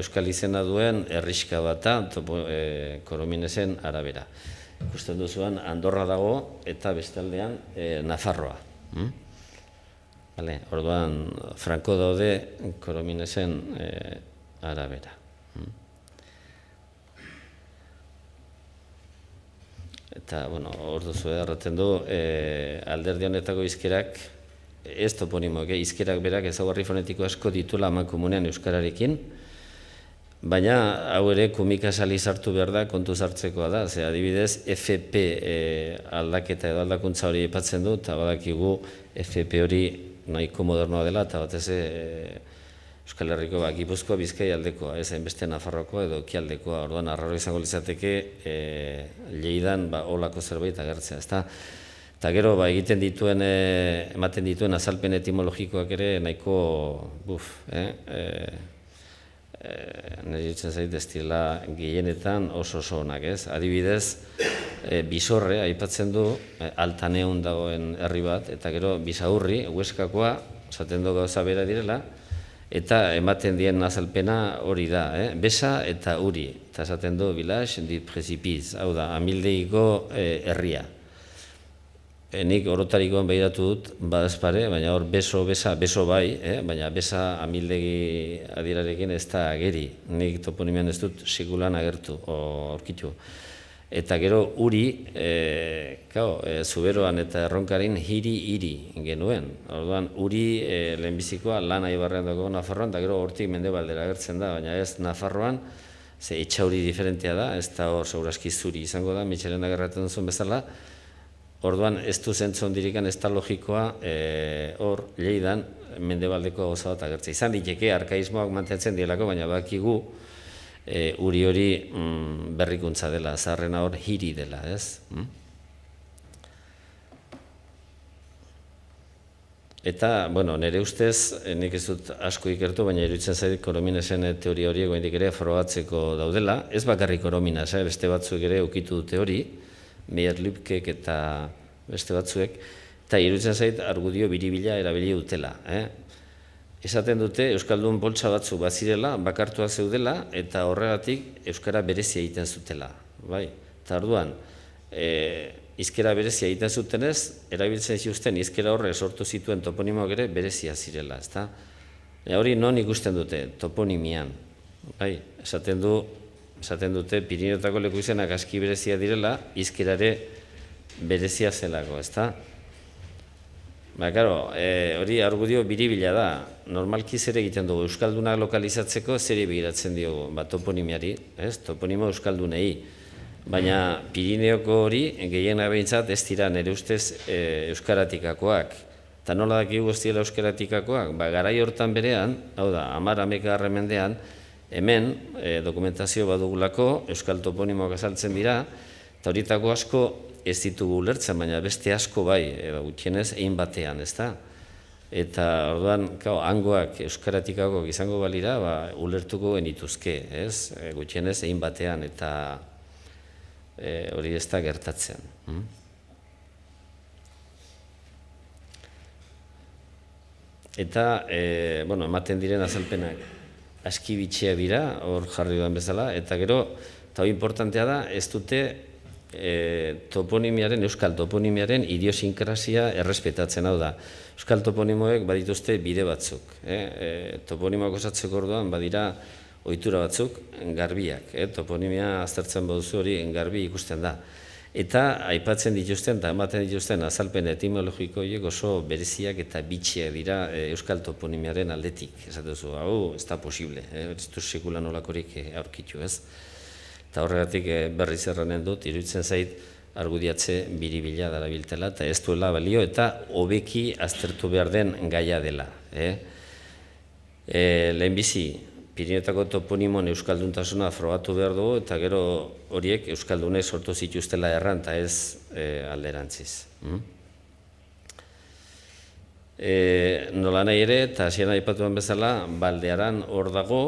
euskal izena duen herriska bata Korominesen arabera. Ikusten duzuan Andorra dago eta bestaldean Nafarroa. Orduan Franko daude Korominesen arabera. Eta, hor duzu erraten du, alderdi honetako hizkerak, ez toponimoak, hizkerak berak ezaugarri fonetiko asko ditula amankomunean euskararekin, baina hau ere kumika saliz hartu behar da, kontu zartzekoa da, adibidez FP aldaketa edo aldakuntza hori aipatzen du, eta badakigu FP hori nahiko modernoa dela, eta batez Euskal Herriko Gipuzkoa, Bizkaia aldekoa, ez hainbeste Nafarroakoa edo ekialdekoa, orduan arraro izango litzateke Lleidan holako zerbait agertzea, ezta? Eta gero egiten dituen, ematen dituen azalpen etimologikoak ere nahiko, nire ditzen zait, ez direla gehienetan oso onak, ez? Adibidez, Bisorre aipatzen du Altaneun dagoen herri bat, eta gero Bisaurri, Hueskakoa, esaten du gauza bera direla, eta ematen dien azalpena hori da, Besa eta Uri, eta esaten du Village du Precipice, hau da, amildeiko herria. Nik orotarikoan behiratu dut, badazpare, baina hor beso bai, baina besa amildegi adirarekin ez da ageri. Nik toponimian ez dut sikulan agertu, aurkitu. Eta gero Uri, Zuberoan eta Erronkarin hiri genuen. Orduan Uri lehenbizikoa Lana ibarrean dago Nafarroan, eta gero hortik mendebaldera agertzen da, baina ez Nafarroan, ze Etxauri diferentea da, ez da hor segurazki Zuri izango da, Mitxelen agerraten duzun bezala. Orduan ez du zentzu ondirikan ez da logikoa hor Lleidan mendebaldeko gauza bat agertzea. Izan diteke arkaismoak mantentzen dielako, baina bakigu Uri hori berrikuntza dela, zaharrena hor hiri dela, ez? Eta, nire ustez, nik ez dut asko ikertu, baina iruditzen zait Korominesen teoria horiek goendik ere frogatzeko daudela. Ez bakarrik Korominas, beste batzuk ere ukitu dute hori, Meyer Lübkek eta beste batzuek, eta iruditzen zait argudio biribila erabili dutela. Esaten dute Euskaldun boltsa batzuk bazirela, bakartuak zeudela, eta horregatik Euskara berezia egiten zutela. Eta orduan, hizkera berezia egiten zutenez, erabiltzen zituzten hizkera horre sortu zituen toponimoak ere berezia zirela. Hori non ikusten dute, toponimian. Esaten dute Pirinotako leku izenak aski berezia direla, hizkerare berezia zelako, ezta? Hori argudio biribila da. Normalki zer egiten dugu, Euskaldunak lokalizatzeko zeri begiratzen diogu, toponimiari, toponimo Euskaldunei. Baina Pirineoko hori, gehienak behintzat, ez dira nire ustez euskaratikakoak. Eta nola dakigu ez dira euskaratikakoak? Garai hortan berean, hau da, 10-11 mendean, hemen dokumentazio badugulako, euskal toponimoak azaltzen dira, eta horietako asko ez ditugu ulertzen, baina beste asko bai, gutxienez, egin batean, ez da? Eta orduan, hangoak euskaratikako izango balira, ulertuko genituzke, ez? Gutxienez, egin batean, eta hori ez da gertatzen. Eta, ematen diren azalpenak, aski bitxea dira, hor jarri duan bezala, eta gero, eta hori importantea da, ez dute euskal toponimiaren idiosinkrasia errespetatzen, hau da. Euskal toponimoek badituzte bide batzuk. Toponimoak osatzeko orduan badira ohitura batzuk garbiak. Toponimia aztertzen baduzu hori garbi ikusten da. Eta aipatzen dituzten eta ematen dituzten azalpen etimologiko horiek oso bereziak eta bitxiak dira euskal toponimiaren aldetik. Esatezu, hau ez da posible, ez du sekulan olakorik aurkitu, ez? Eta horregatik berriz erranen dut, iruditzen zait argudiatze biribila darabiltela, eta ez duela balio, eta hobeki aztertu behar den gaia dela. Lehenbizi, Pirinotako toponimon euskalduntasuna frogatu behar dugu, eta gero horiek euskaldunek sortu zituztela erran, eta ez alderantziz. Nola nahi ere, eta hasieran aipatuan bezala, Baldearan hor dago,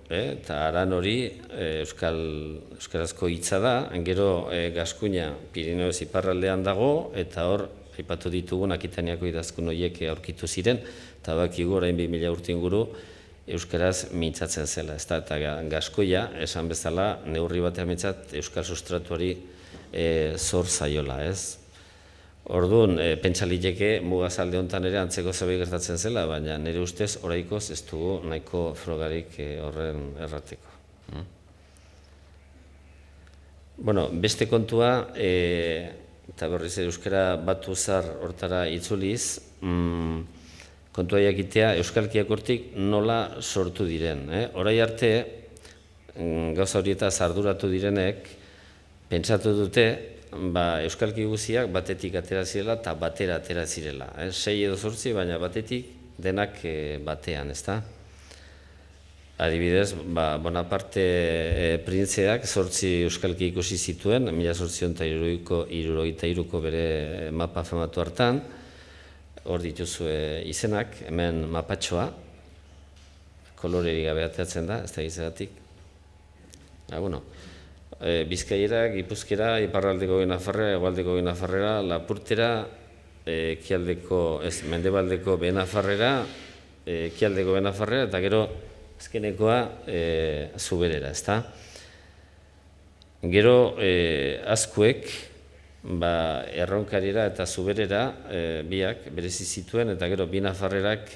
eta aran hori euskarazko hitza da, gero Gaskuña Pirineo iparraldean dago, eta hor aipatu ditugun Akitaniako idazkun horiek aurkitu ziren, eta bakigu orain 2000 urte inguru euskaraz mintzatzen zela, eta Gaskoia, esan bezala, neurri batean mintzat euskal sustratuari zor zaiola, ez? Orduan, pentsa liteke mugazalde honetan ere antzeko zerbait gertatzen zela, baina nire ustez oraikoz ez dugu nahiko frogarik horren errateko. Beste kontua, eta berriz euskara batu zar hortara itzuliz, kontua jakitea euskalkiak hortik nola sortu diren. Orai arte, gauza horietaz arduratu direnek, pentsatu dute, euskalki guziak batetik atera zirela eta batera atera zirela. 6 edo 8, baina batetik denak batean, ezta? Adibidez, Bonaparte printzeak 8 euskalki ikusi zituen, 1873ko bere mapa famatu hartan, hor dituzue izenak, hemen mapatxoa, kolorerik gabe ateratzen da, ez da gizagatik. Bizkaiera, Gipuzkera, iparraldeko Nafarrera, hegoaldeko Nafarrera, Lapurtera, mendebaldeko Behe-Nafarrera, ekialdeko Behe-Nafarrera, eta gero azkenekoa Zuberera, ezta? Gero Azkuek Erronkariera eta Zuberera biak berezi zituen, eta gero bi Nafarrerak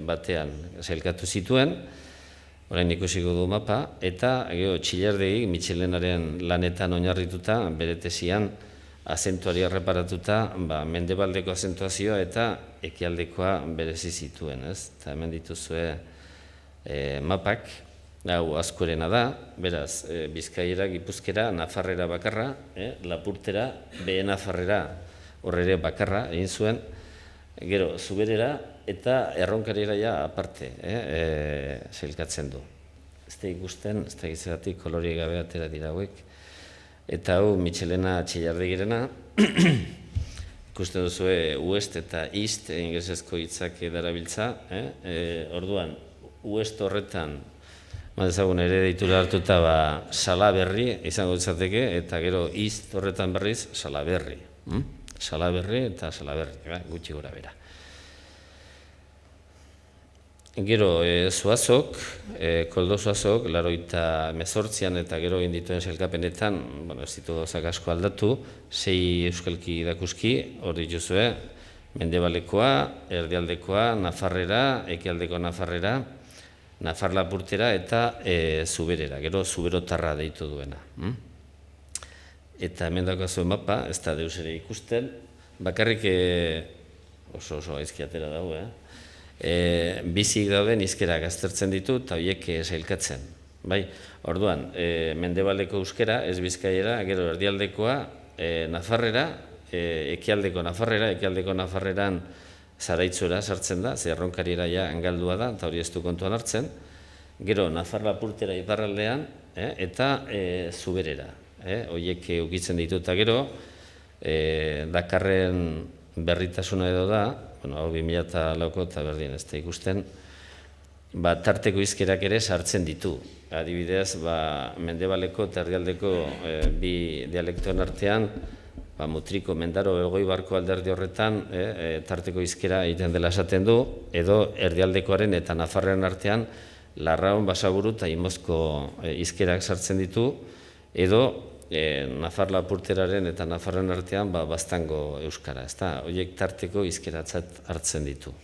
batean sailkatu zituen, orain ikusiko du mapa, eta gero Txillardegi Mitxelenaren lanetan oinarrituta, bere tesian azentuari erreparatuta, mendebaldeko azentuazioa eta ekialdekoa berezi zituen, ez? Eta hemen dituzue mapak, hau Azkuerena da, beraz, Bizkaiera, Gipuzkera, Nafarrera bakarra, Lapurtera, Behe-Nafarrera horre bakarra egin zuen, gero Zuberera eta Erronkariera ja aparte sailkatzen du. Ez da ikusten, ez da gizagatik kolorik gabe atera dira hauek, eta hau Mitxelena Txillardegirena, ikusten duzue West eta East ingelesezko hitzak darabiltza, orduan, West horretan, ezagun ere deitura hartuta Salaberri izango ditzateke, eta gero East horretan berriz Salaberri. Salaberri eta Salaberri, gutxi gora bera. Gero Zuazok, Koldo Zuazok, 88an eta gero egin dituen sailkapenetan, ez ditu gauzak asko aldatu, 6 euskalki dakuski, hor dituzue, mendebalekoa, erdialdekoa, Nafarrera, ekialdeko Nafarrera, Nafar Lapurtera eta Zuberera, gero Zuberotarra deitu duena. Eta hemen daukazuen mapa, ez da deus ere ikusten, bakarrik oso aizki atera dago, bizik dauden hizkerak aztertzen ditu eta horiek sailkatzen. Orduan, mendebaleko euskera, ez Bizkaiera, gero erdialdekoa, Nafarrera, ekialdeko Nafarreran Zaraitzura sartzen da, ze Erronkariera ja engaldua da, eta hori ez du kontuan hartzen. Gero Nafar Lapurtera iparraldean, eta Zuberera. Horiek ukitzen ditu, eta gero Dakarren berritasuna edo da, hau 2004ko eta berdin ez da ikusten, tarteko hizkerak ere sartzen ditu. Adibidez, mendebaleko eta erdialdeko bi dialektoen artean, Mutriko, Mendaro, Elgoibarko alderdi horretan tarteko hizkera egiten dela esaten du, edo erdialdekoaren eta Nafarren artean Larraun, Basaburu eta Imozko hizkerak sartzen ditu, edo Nafar Lapurteraren eta Nafarren artean Baztango euskara, ezta? Horiek tarteko hizkeratzat hartzen ditu.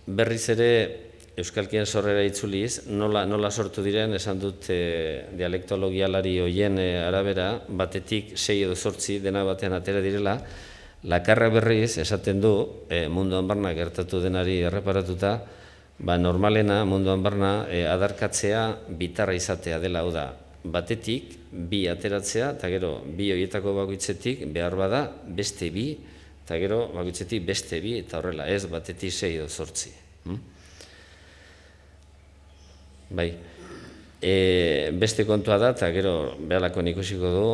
Berriz ere euskalkien sorrera itzuliz, nola sortu diren, esan dut dialektologialari hoien arabera, batetik 6 edo 8 dena batean atera direla, Lakarra berriz esaten du, munduan barna gertatu denari erreparatuta, normalena munduan barna adarkatzea bitarra izatea dela, hau da, batetik bi ateratzea, eta gero bi horietako bakoitzetik behar bada beste bi, eta gero bakoitzetik beste bi, eta horrela, ez batetik 6 edo 8. Beste kontua da, eta gero behalako ikusiko du,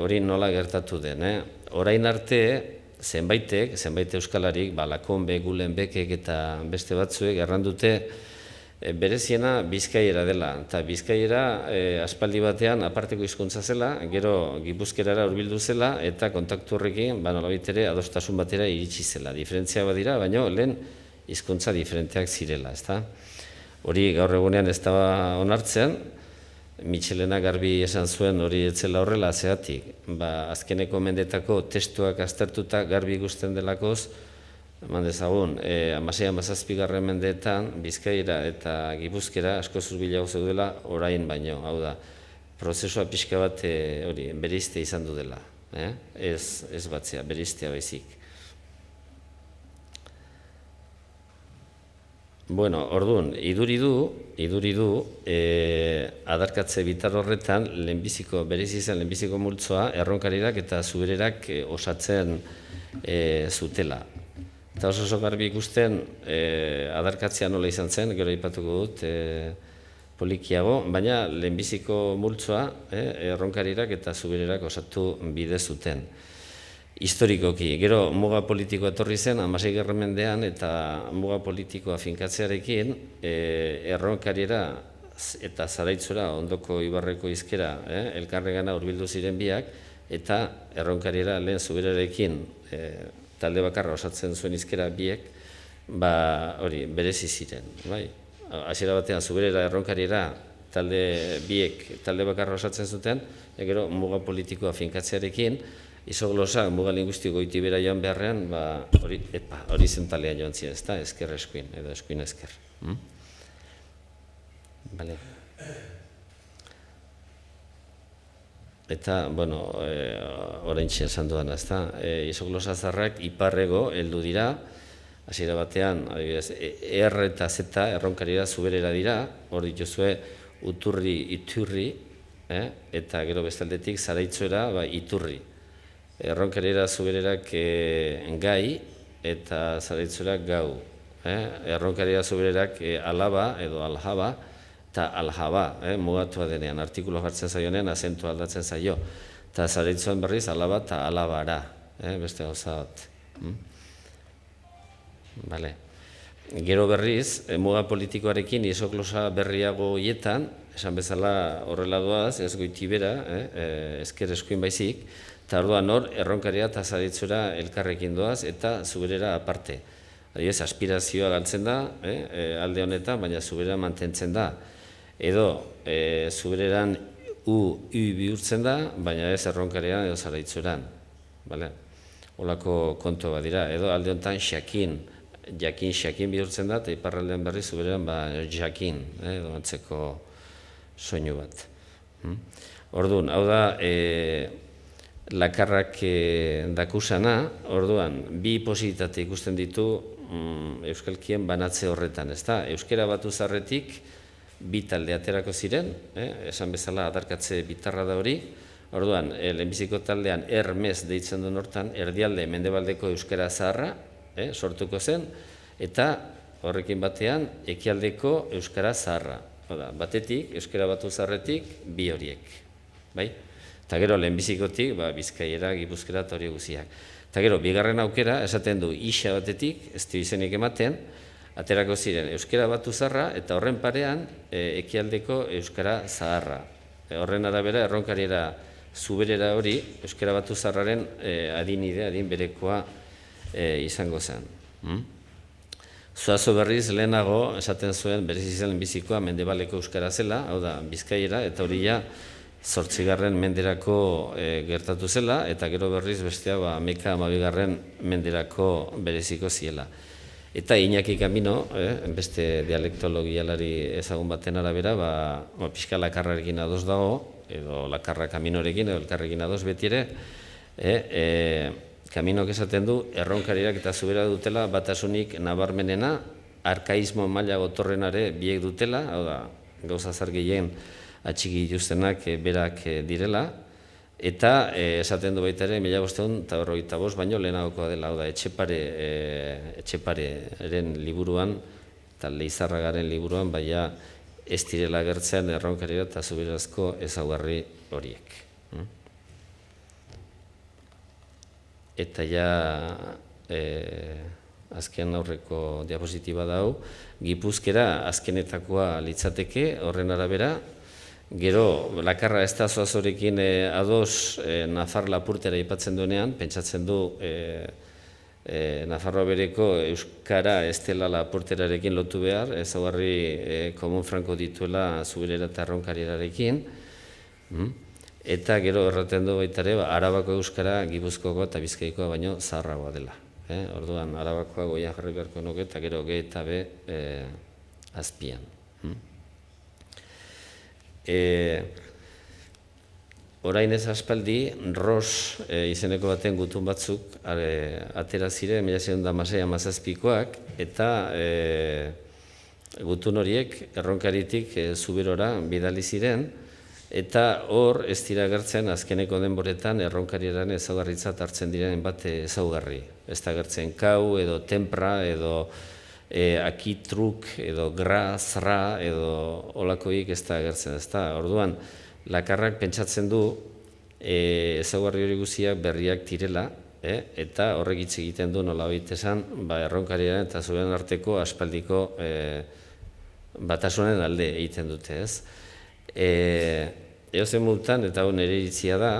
hori nola gertatu den. Orain arte, zenbait euskalarik, Lakonbe, Gulenbekek eta beste batzuek errandute bereziena Bizkaiera dela. Eta Bizkaiera aspaldi batean aparteko hizkuntza zela, gero Gipuzkerara hurbildu zela, eta kontaktu horrekin, nolabait ere adostasun batera iritsi zela. Diferentzia badira, baina lehen hizkuntza diferenteak zirela, ezta? Hori gaur egunean ez da onartzen, Mitxelena garbi esan zuen hori etzela horrela zeatik. Azkeneko mendetako testuak aztertuta garbi ikusten delakoz, eman dezagun, 16-17 mendeetan Bizkaiera eta Gipuzkera asko zurbilago zeudela orain baino. Hau da, prozesua pixka bat bereizte izan du dela. Ez batzea, bereiztea baizik. Orduan, iduri du, adarkatze bitar horretan, berezi izan lehenbiziko multzoa, Erronkarirak eta Zubererak osatzen zutela. Eta oso garbi ikusten adarkatzea nola izan zen, gero aipatuko dut polikiago, baina lehenbiziko multzoa erronkarirak eta zubererak osatu bide zuten. Historikoki, gero muga politikoa etorri zen, 16. mendean, eta muga politikoa finkatzearekin, erronkariera eta zaraitzura, ondoko ibarreko izkera, elkarregana hurbildu ziren biak, eta erronkariera lehen zuberarekin talde bakarra osatzen zuen izkera biek, hori, berezi ziren. Hasiera batean, zuberera erronkariera biek talde bakarra osatzen zuten, gero muga politikoa finkatzearekin, izoglosak muga linguistiko goiti bera joan beharrean, hori zen talean joan ziren, ezta, esker eskuin, edo eskuin esker. Eta, bueno, orain txen esan dudan, ezta, izoglosa zarrak iparrego heldu dira, hasiera batean, adibidez, R eta Z erronkarira zuberera dira, hor dituzue uturri, iturri, eta gero bestaldetik zaraitzuera iturri. Erronkarira zubererak gai eta zaraitzuera gau. Erronkarira zubererak alaba edo aljaba eta aljaba, mugatua denean, artikulo jartzen zaionean, azentua aldatzen zaio. Eta zaraitzuan berriz alaba eta alabara, beste gauza bat. Gero berriz, muga politikoarekin isoglosa berriago hietan, esan bezala horrela doaz, ez goiti bera, esker eskuin baizik, eta orduan hor, erronkaria eta zaritzura elkarrekin doaz, eta zuberera aparte. Adibidez, aspirazioa galtzen da, alde honetan, baina zuberera mantentzen da. Edo, zubereran U bihurtzen da, baina ez erronkarian edo zaraitzuran. Olako kontu bat dira. Edo alde honetan jakin bihurtzen da, eta iparraldean berri zubereran jakin, edo antzeko soinu bat. Orduan, hau da, lakarrak dakusana, orduan, bi posibilitate ikusten ditu euskalkien banatze horretan, ezta? Euskera batu zarretik, bi talde aterako ziren, esan bezala adarkatze bitarra da hori, orduan, lehenbiziko taldean Hermes deitzen duen hortan, erdialde mendebaldeko euskera zaharra, sortuko zen, eta horrekin batean, ekialdeko euskara zaharra. Batetik, euskera batu zarretik, bi horiek, bai? Eta gero lehenbizikotik, Bizkaiera, Gipuzkera eta hori guziak. Eta gero, bigarren aukera, esaten du isa batetik, ez du izenik ematen, aterako ziren euskara batu zaharra, eta horren parean, ekialdeko euskara zaharra. Horren arabera, erronkariera zuberera hori, euskara batu zaharraren adin berekoa izango zen. Zuazo berriz lehenago, esaten zuen, berez izan lehenbizikoa mendebaleko euskara zela, hau da, Bizkaiera, eta hori ja, 8. menderako gertatu zela, eta gero berriz bestea 12. menderako bereziko ziela. Eta Iñaki Camino, beste dialektologialari ezagun baten arabera, pixka lakarrarekin ados dago, edo lakarra Caminorekin, edo elkarrekin ados beti ere, Caminok esaten du, erronkarirak eta zubera dutela batasunik nabarmenena, arkaismo maila gotorrenare biek dutela, hau da, gauza zargien atxiki dituztenak berak direla, eta esaten du baita ere, 1555 baino lehenagokoa dela, hau da, Etxepareren liburuan, eta Leizarragaren liburuan, baina ez direla gertzen erronkarira eta zuberazko ezaugarri horiek. Eta ja, azken aurreko diapositiba dau, Gipuzkera azkenetakoa litzateke, horren arabera, gero, lakarra ez da zoazorekin ados Nafar Lapurtera aipatzen duenean, pentsatzen du Nafarroa bereko euskara ez dela Lapurterarekin lotu behar, ezaugarri komun franko dituela zuberera eta erronkarirarekin, eta gero erraten du baita ere, Arabako euskara Gipuzkoakoa eta Bizkaikoa baino zaharragoa dela. Orduan, Arabakoa goian jarri beharko nuke, eta gero G eta B azpian. Orain ez aspaldi, Ros izeneko baten gutun batzuk atera ziren, 1916-17koak, eta gutun horiek erronkaritik zuberora bidali ziren, Eta hor ez dira agertzen azkeneko denboretan erronkarieran ezaugarritzat hartzen diren bat ezaugarri. Ez da agertzen kau edo tempra edo akitruk edo gra, zra edo olakoik ez da agertzen. Orduan, lakarrak pentsatzen du ezaugarri hori guztiak berriak direla, eta horrek hitz egiten du nolabait esan erronkariaren eta zuen arteko aspaldiko batasunen alde egiten dute, ez? Eozen multan, eta hau nire iritzia da,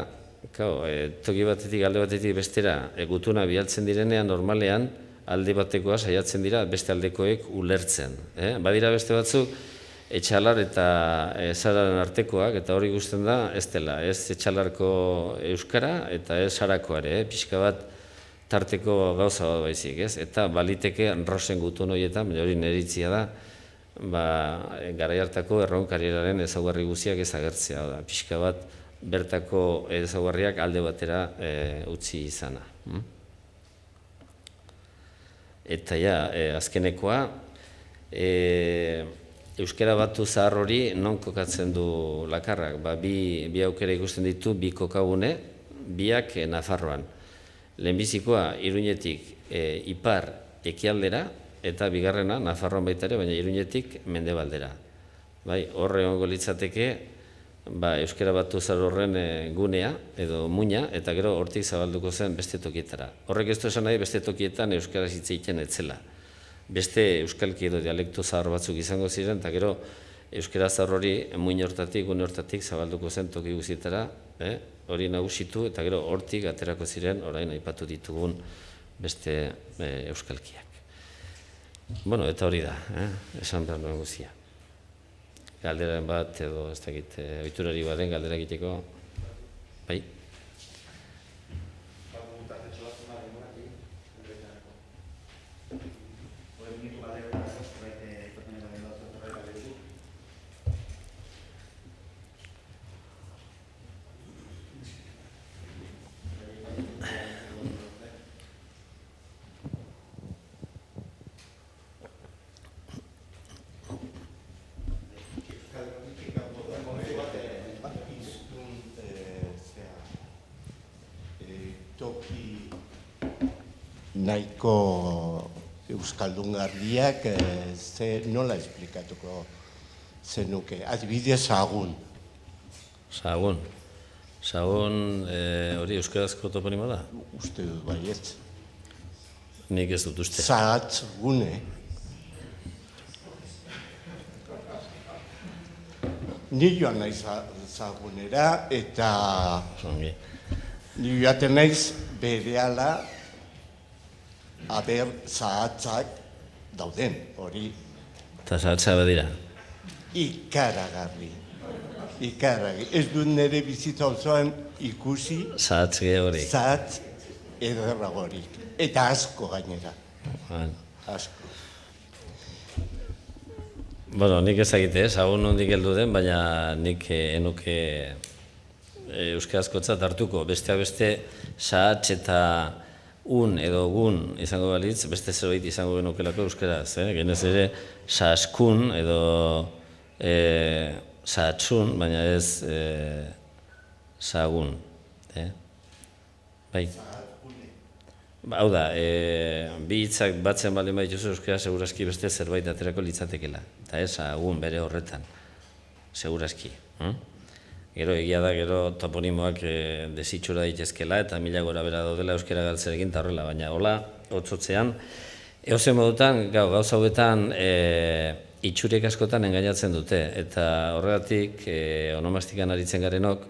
toki batetik alde batetik bestera gutuna bialtzen direnean normalean alde batekoa saiatzen dira beste aldekoek ulertzen. Badira beste batzuk etxalar eta sararen artekoak, eta hori ikusten da ez dela, ez etxalarko euskara eta ez sarakoare, pixka bat tarteko gauza bat baizik, ez? Eta baliteke rosen gutun horietan, hori nire iritzia da, garai hartako erronkarieraren ezaugarri guztiak ez agertzea, pixka bat bertako ezaugarriak alde batera utzi izana. Eta azkenekoa, euskara batu zahar hori non kokatzen du lakarrak, bi aukera ikusten ditu, bi kokagune, biak Nafarroan. Lehenbizikoa Iruñetik ipar ekialdera, eta bigarrena Nafarroan baita ere, baina Iruñetik mendebaldera. Horre egongo litzateke euskara batu zahar horren gunea edo muina, eta gero hortik zabalduko zen beste tokietara. Horrek ez du esan nahi beste tokietan euskara hitz egiten etzela. Beste euskalki edo dialektu zahar batzuk izango ziren, eta gero euskara zahar hori muin hortatik, gune hortatik zabalduko zen toki guztietara, hori nagusitu, eta gero hortik aterako ziren orain aipatu ditugun beste euskalkiak. Eta hori da, esan behar nuen guztia. Galderaren bat edo ez dakit, ohiturari baden galdera egiteko, bai? Toki nahiko euskaldungarriak nola esplikatuko zenuke? Adibidez Sagun. Sagun. Sagun hori euskarazko toponima da? Uste dut baietz. Nik ez dut uste. Zahatz gune. Ni joan nahi Sagunera eta ni joaten naiz berehala aber zahatzak dauden, hori. Eta zahatza badira? Ikaragarri. Ez dut nire bizitza osoan ikusi zahatz gehiagorik. Zahatz ederragorik. Eta asko gainera. Asko. Nik ezagite, Sagun nondik heldu den, baina nik enuke euskarazkotzat hartuko. Besteak beste, zahatz eta un edo gun izango balitz, beste zerbait izango genukelako euskaraz. Genez ere, zahaskun edo zahatzun, baina ez zahagun. Bai. Hau da, bi hitzak batzen baldin badituzu euskara segurazki beste zerbait aterako litzatekela. Eta ez zahagun bere horretan, segurazki. Gero egia da, gero toponimoak desitxura daitezkela eta mila gora bera daudela euskara galtzerekin eta horrela, baina hola, hotzotzean, eozen modutan, gauza hauetan itxurek askotan engainatzen dute, eta horregatik onomastikan aritzen garenok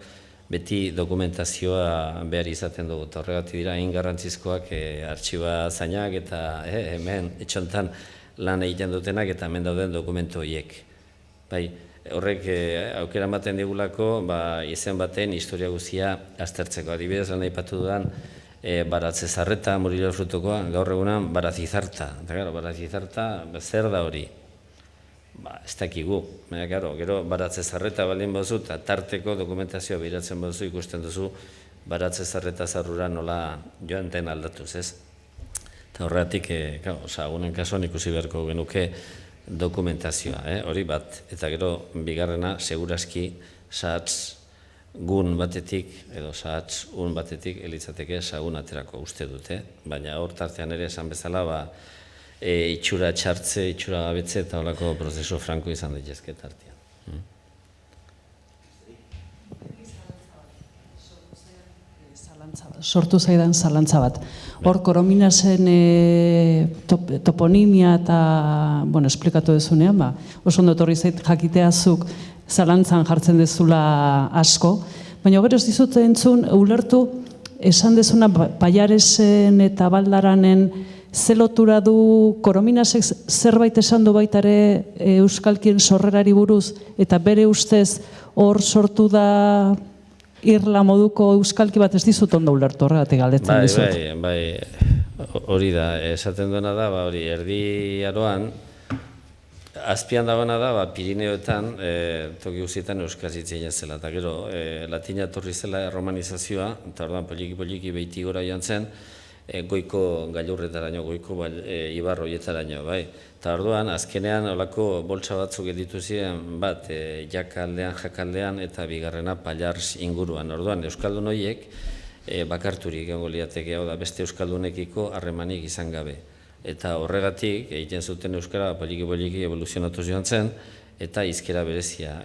beti dokumentazioa behar izaten dugu, eta horregatik dira hain garrantzizkoak artxiba zainak eta hemen etxontan lan egiten dutenak eta hemen dauden dokumentu horiek. Horrek aukera ematen digulako izen baten historia guztia aztertzeko. Adibidez, lan aipatu dudan Baratzezarreta, Murilo Frutokoa, gaur egunan Barazizarta. Eta gara, Barazizarta zer da hori? Ez dakigu. Gero Baratzezarreta baldin baduzu eta tarteko dokumentazioa behiratzen baduzu ikusten duzu Baratzezarreta zarrura nola joan den aldatuz, ez? Eta horregatik, Sagunen kasuan ikusi beharko genuke dokumentazioa, hori bat. Eta gero, bigarrena, segurazki sahats gun batetik, edo sahats un batetik, elitzateke sagun aterako uste dute, baina hor tartean ere esan bezala, itxura txartze, itxura gabetze eta holako prozesu franko izan daitezke tartean. Sortu zaidan zalantza bat. Hor, Korominasen toponimia eta, esplikatu dezunean, oso ondo etorri zait jakiteazuk zalantzan jartzen dezula asko, baina gero ez dizut entzun, ulertu, esan dezuna Paiaresen eta Baldaranen ze lotura du Korominasek zerbait esan du baita ere euskalkien sorrerari buruz, eta bere ustez hor sortu da irla moduko euskalki bat, ez dizut ondo ulertu horregatik galdetzen dizut. Bai, hori da, esaten duena da, hori erdi aroan, azpian dagoena da, Pirineoetan, toki guztietan euskaz hitz egin zela, eta gero, latina etorri zela romanizazioa, eta orduan poliki behiti gora joan zen, goiko gailurretaraino, goiko ibar horietaraino, bai. Eta orduan, azkenean, olako boltsa batzuk editu ziren, bat, jakaldean, eta bigarrena Pallars inguruan. Orduan, euskaldun horiek bakarturik egongo liateke, hau da, beste euskaldunekiko harremanik izan gabe. Eta horregatik, egiten zuten euskara poliki evoluzionatu joan zen, eta hizkera berezia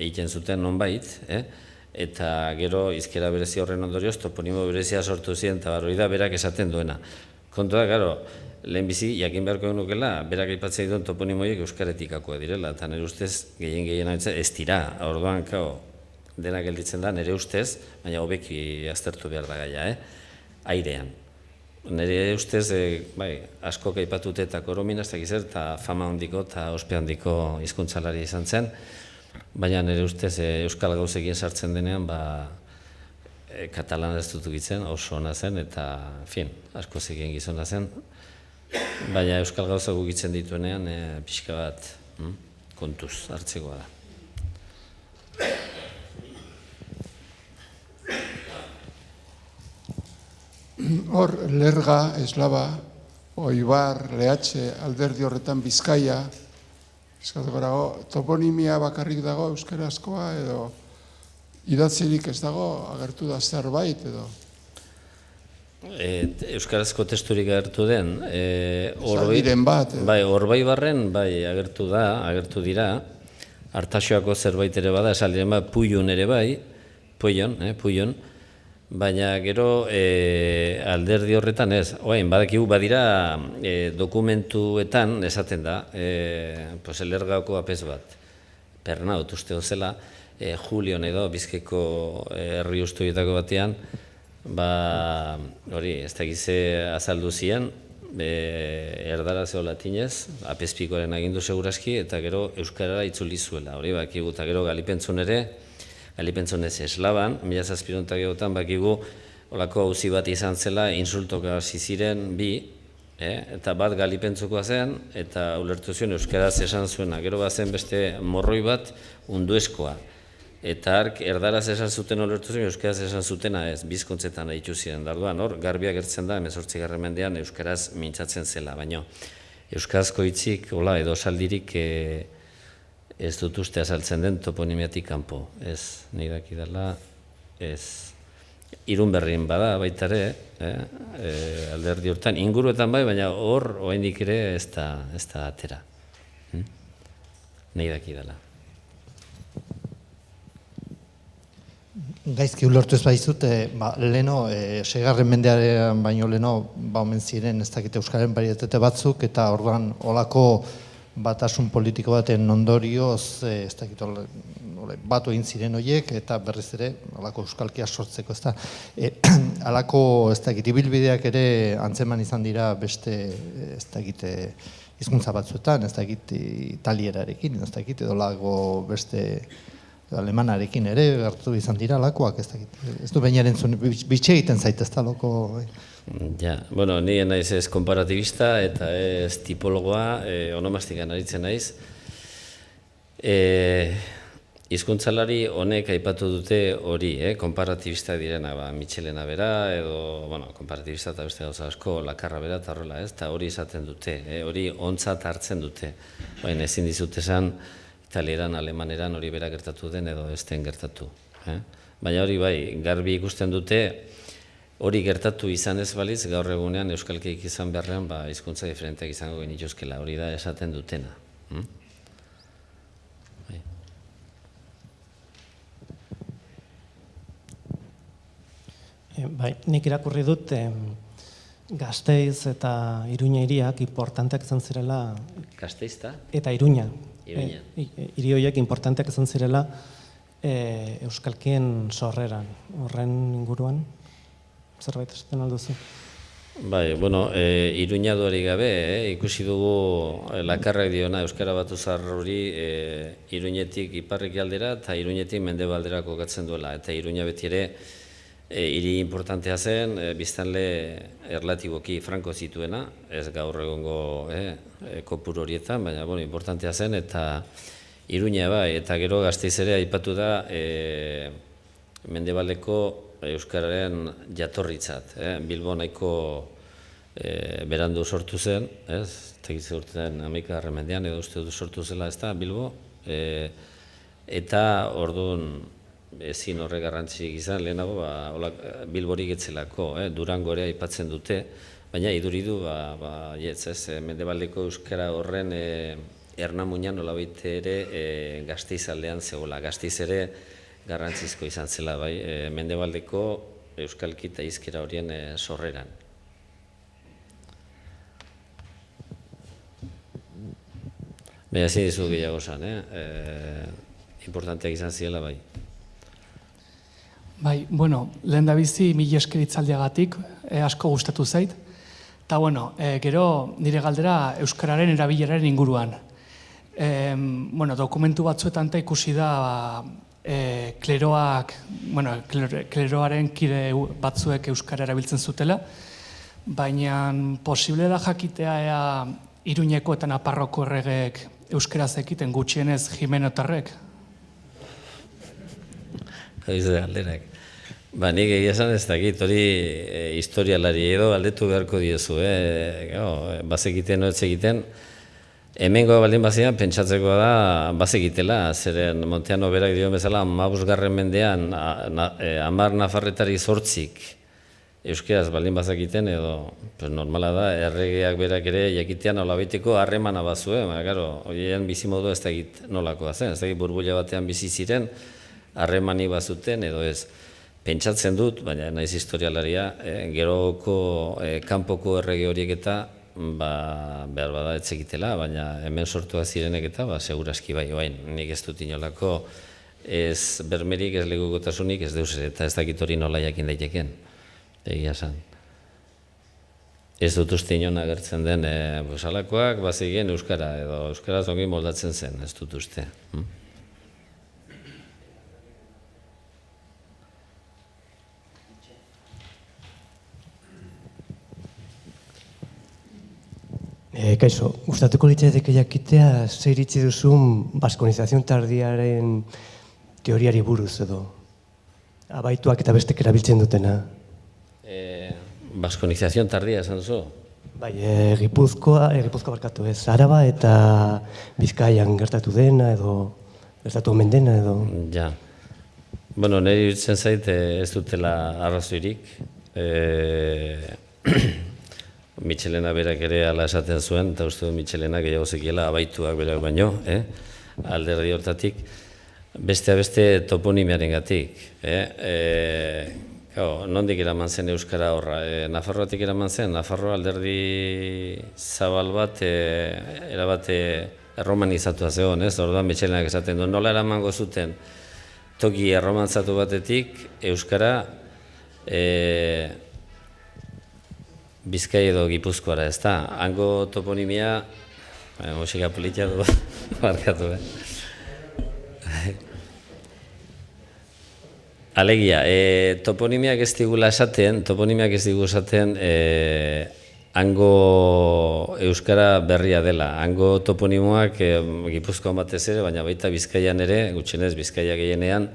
egiten zuten nonbait, eta gero hizkera berezia horren ondorioz toponimo berezia sortu ziren, eta hori da berak esaten duena. Kontua, gero, lehenbizi, jakin beharko genukela, berak aipatzen dituen toponimoiek euskaretikakoa direla, eta nire ustez, gehien ez dira, orduan, dena gelditzen da, nire ustez, baina hobeki aztertu behar da gaia, airean. Nire ustez, asko aipatute eta Korominastak izan, eta fama handiko eta ospe handiko hizkuntzalari izan zen, baina nire ustez euskal gauzekin sartzen denean, katalan ez dut ukitzen, oso ona zen, eta, asko zegien gizona zen, baina euskal gauzak ukitzen dituenean, pixka bat kontuz hartzekoa da. Hor, Lerga, Eslaba, Oibar, Lehatxe, alderdi horretan Bizkaia, toponimia bakarrik dago euskarazkoa edo idatzirik ez dago, agertu da zerbait edo? Euskarazko testurik agertu den, Zaldiren bat. Bai, Orbaibarren, agertu dira, Artaxoako zerbait ere bada, esaldiren bat, Puion ere bai, Puion, baina gero alderdi horretan ez, badakigu badira dokumentuetan esaten da, Lergako apez bat, Pernaut uste dozela, Julion edo Bizkaiko herri ustuietako batean, hori, ez da gize azaldu zian, erdaraz edo latinez, apezpikoaren agindu seguraski, eta gero euskarara itzuli zuela, hori bakigu, eta gero Galipentzun ere, Galipentzunez Eslaban, 1700 bakigu, olako auzi bat izan zela, insultoka hasi ziren bi, eta bat Galipentzukoa zen, eta ulertu zuen euskaraz esan zuena, gero bazen beste morroi bat undueskoa. Eta hark erdaraz esan zuten ulertu zuen, euskaraz esan zutena ez, bizkontzetan ditu ziren. Darduan, hor, garbi agertzen da, 18. mendean euskaraz mintzatzen zela, baina euskarazko hitzik, edo saldirik ez dut uste azaltzen den toponimiatik kanpo. Ez, nahi dakidala, ez. Irunberrin bada baitare, alderdi hortan, inguruetan bai, baina hor, oraindik ere ez da atera. Nahi dakidala. Gaizki ulertu ez baizut, leheno, 6. mendearen baino leheno, omen ziren ez dakite euskaren barietate batzuk, eta orduan olako batasun politiko baten ondorioz, ez dakit, batu egin ziren horiek, eta berriz ere, alako euskalkia sortzeko, ez da. Alako, ez dakit, ibilbideak ere antzeman izan dira beste, ez dakit, hizkuntza batzuetan, ez dakit, italierarekin, ez dakit, edo lago beste alemanarekin ere, gertu izan dira alakoak, ez dakit. Ez du bainaren zuen, bitxe egiten zaitez da loko. Ja, bueno, ni naiz ez komparatibista eta ez tipologoa, onomastikan aritzen naiz. Hizkuntzalari honek aipatu dute hori, komparatibista direna, Michelena bera, edo, bueno, komparatibista eta beste gauza asko, Lakarra bera eta horrela, eta hori izaten dute, hori ontzat hartzen dute. Baina ezin dizut esan, italieran, alemaneran hori bera gertatu den edo ez den gertatu. Baina hori bai, garbi ikusten dute, hori gertatu izan ez baliz, gaur egunean euskalkiek izan beharrean hizkuntza diferenteak izango genituzkela, hori da esaten dutena. Bai, nik irakurri dut Gasteiz eta Iruña hiriak importanteak izan zirela. Gasteizta? Eta Iruña. Iruña. Hiri horiek importanteak izan zirela euskalkien sorreran. Horren inguruan, zerbait esaten alduzu? Bai, bueno, Iruña duari gabe, ikusi dugu lakarrak diona Euskara Batuzar hori Iruñetik iparreki aldera eta Iruñetik mendebaldera kokatzen duela. Eta Iruña beti ere hiri importantea zen, biztanle erlatiboki franko zituena, ez gaur egongo kopuru horietan, baina importantea zen, eta Iruña bai, eta gero Gasteiz ere aipatu da mendebaldeko euskararen jatorritzat. Bilbo nahiko berandu sortu zen, ez? Tegiz urtean 11. mendean edo uste du sortu zela, ez da, Bilbo? Eta orduan ezin horre garrantzik izan, lehenago Bilborik etzelako, Durango ere aipatzen dute, baina iduridu, mendebaldeko euskara horren ernamuinan nolabait ere Gasteiz aldean zegoela. Gasteiz ere garrantzizko izan zela, bai, mendebaldeko euskalki eta hizkera horien sorreran. Baina ezin dizu gehiago esan, importanteak izan zirela, bai. Bai, bueno, lehen da bizi mila esker hitzaldiagatik, asko gustatu zait. Eta, bueno, gero nire galdera euskararen erabileraren inguruan. Dokumentu batzuetan ikusi da kleroak, kleroaren kide batzuek euskara erabiltzen zutela, baina posible da jakitea ea Iruñeko eta Naparroko erregek euskaraz ekiten gutxienez Jimenotarrek? Horize galderak. Nik egia esan ez dakit, hori historialari edo aldetu beharko diezu, bazekiten o ez egiten. Hemengo baldin bazian, pentsatzeko da bazekitela, zeren Monteano berak dio bezala, 15. mendean 10 nafarretari 8 euskeraz baldin bazakiten edo normala da, erregeak berak ere jakitean nolabaiteko harremana bazue, horien bizimodu ez dakit nolakoa zen, ez dakit burbuila batean bizi ziren, harremani bazuten edo ez. Pentsatzen dut, baina naiz historialaria, geroko kanpoko errege horiek eta behar bada etzekitela, baina hemen sortua zirenek eta seguraski bai, nik ez dut inolako ez bermerik, ez legukotasunik, ez deus eta ez dakit hori nola jakin daiteken, egia esan. Ez dut uste inon agertzen den, alakoak bazegien euskara, edo euskaraz ongi moldatzen zen, ez dut uste. Kaixo, gustatuko litzaidake jakitea zer iritzi duzun baskonizazion tardiaren teoriari buruz edo abaituak eta bestek erabiltzen dutena. Baskonizazion tardia esan duzu? Bai, Gipuzkoa barkatu ez, Araba eta Bizkaian gertatu dena edo gertatu omen dena edo... Ja. Niri iruditzen zait ez dutela arrazoirik. Mitxelena berak ere ala esaten zuen, eta uste du Mitxelena gehiago zekiela abaituak berak baino, alderdi hortatik, beste toponimiaren gatik. Nondik eraman zen euskara horra? Nafarroatik eraman zen, Nafarroa alderdi zabal bat, erabat erromanizatua zegoen, orduan Mitxelenak esaten du, nola eramango zuten toki erromantzatu batetik euskara Bizkai edo Gipuzkoara, ez da, hango toponimia, musika politia du, markatu, Alegia, toponimiak ez digula esaten, hango euskara berria dela, hango toponimoak Gipuzkoan batez ere, baina baita Bizkaian ere, gutxienez Bizkaia gehienean,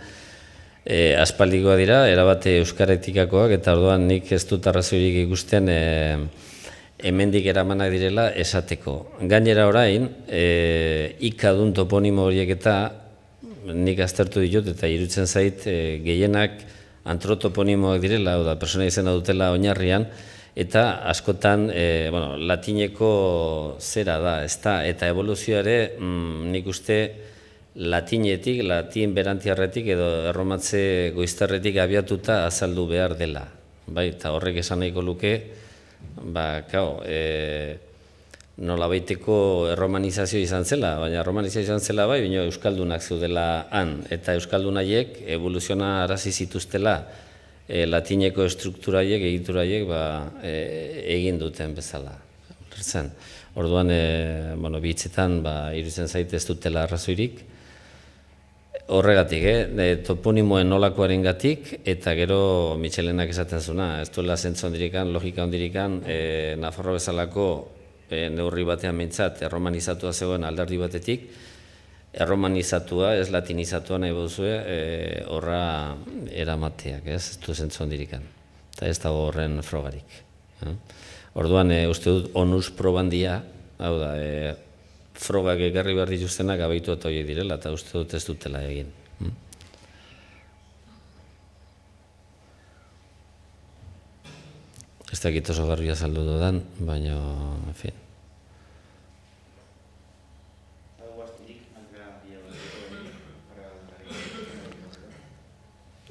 aspaldikoa dira, erabate euskaretikakoak, eta orduan nik ez dut arrazoirik ikusten hemendik eramanak direla esateko. Gainera orain, ikadun toponimo horiek eta nik aztertu ditut eta iruditzen zait gehienak antrotoponimoak direla, hau da, persona izena dutela oinarrian, eta askotan latineko zera da, eta evoluzioa ere nik uste latinetik, latin berantiarretik edo erromatze goiztarretik abiatuta azaldu behar dela. Eta horrek esan nahiko luke, nolabaiteko erromanizazio izan zela, baina erromanizazio izan zela bai, baina euskaldunak zeudela han, eta euskaldunaiek evoluziona arazi zituztela latineko estrukturaiek, egituraiek egin duten bezala. Orduan, bitzetan, iruditzen zait ez dutela arrazoirik, horregatik, toponimoen nolakoaren gatik, eta gero Michelenak esaten zuna, ez duela zentzu ondirikan, logika ondirikan, Nafarro bezalako neurri batean mintzat, erromanizatua zegoen alderdi batetik, erromanizatua, ez latinizatua nahi bozue, horra eramateak, ez du zentzu ondirikan, eta ez dago horren frogarik. Orduan, uste dut onuz probandia, hau da, frogak egarri behar dituztenak abaitu eta horiek direla, eta uste dut ez dutela egin. Ez dakit oso garbi azaldu dudan, baina, en fin.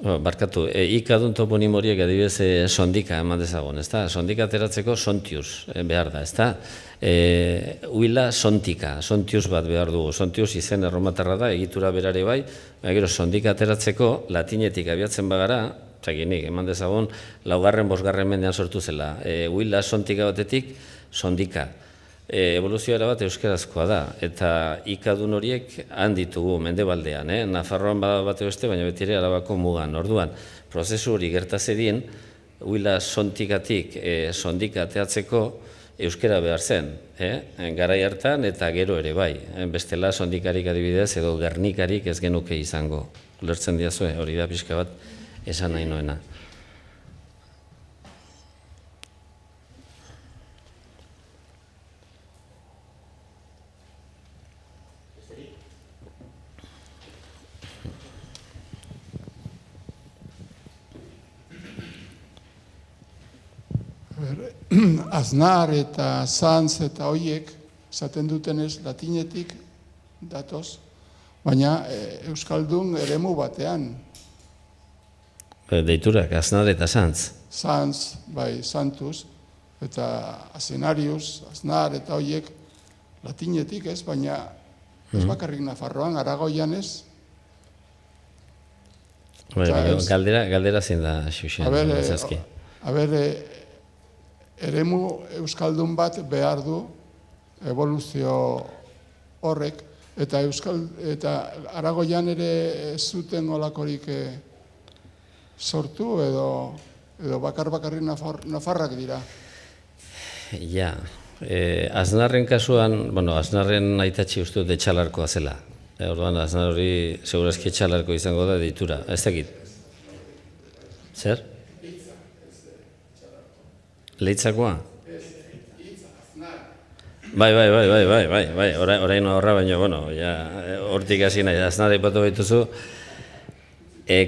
Barkatu, ikadun toponimo horiek adibidez sondika eman dezagon, ezta? Sondika ateratzeko sontius behar da, ezta? Huila sontika, sontius bat behar dugu. Sontius izen erromatarra da, egitura berare bai, gero sondika ateratzeko latinetik abiatzen bagara, txakinik, eman dezagon, 4. 5. mendean sortu zela. Huila sontika batetik, sondika. Evoluzioa bat euskarazkoa da, eta ikadun horiek handitugu mendebaldean, Nafarroan bate beste, baina beti ere Arabako mugan. Orduan, prozesu hori gertazedien, huila sontikatik sondika ateatzeko euskara behar zen, garai hartan eta gero ere bai. Bestela sondikarik adibidez edo gernikarik ez genuke izango. Ulertzen diazue, hori da pixka bat esan nahi noena. Aznar eta zantz eta hoiek, esaten dutenez latinetik datoz, baina euskaldun eremu batean. Deiturak, aznar eta zantz. Zantz, bai, santuz, eta azenarius, aznar eta hoiek latinetik ez, baina ez bakarrik Nafarroan, Aragoian ez. Galdera zein da, Xuxen, Zazki. Eremu euskaldun bat behar du evoluzio horrek, eta Aragoian ere ez zuten olakorik sortu edo bakarrik Nafarrak dira. Ja, Aznarren kasuan, Aznarren aitatxi uste dut etxalarkoa zela. Orduan, Aznar hori segurazki etxalarko izango da deitura. Ez dakit? Zer? Leitzakoa? Bai, orain horra, baina, hortik hasi nahi, Aznarra ipatu baituzu.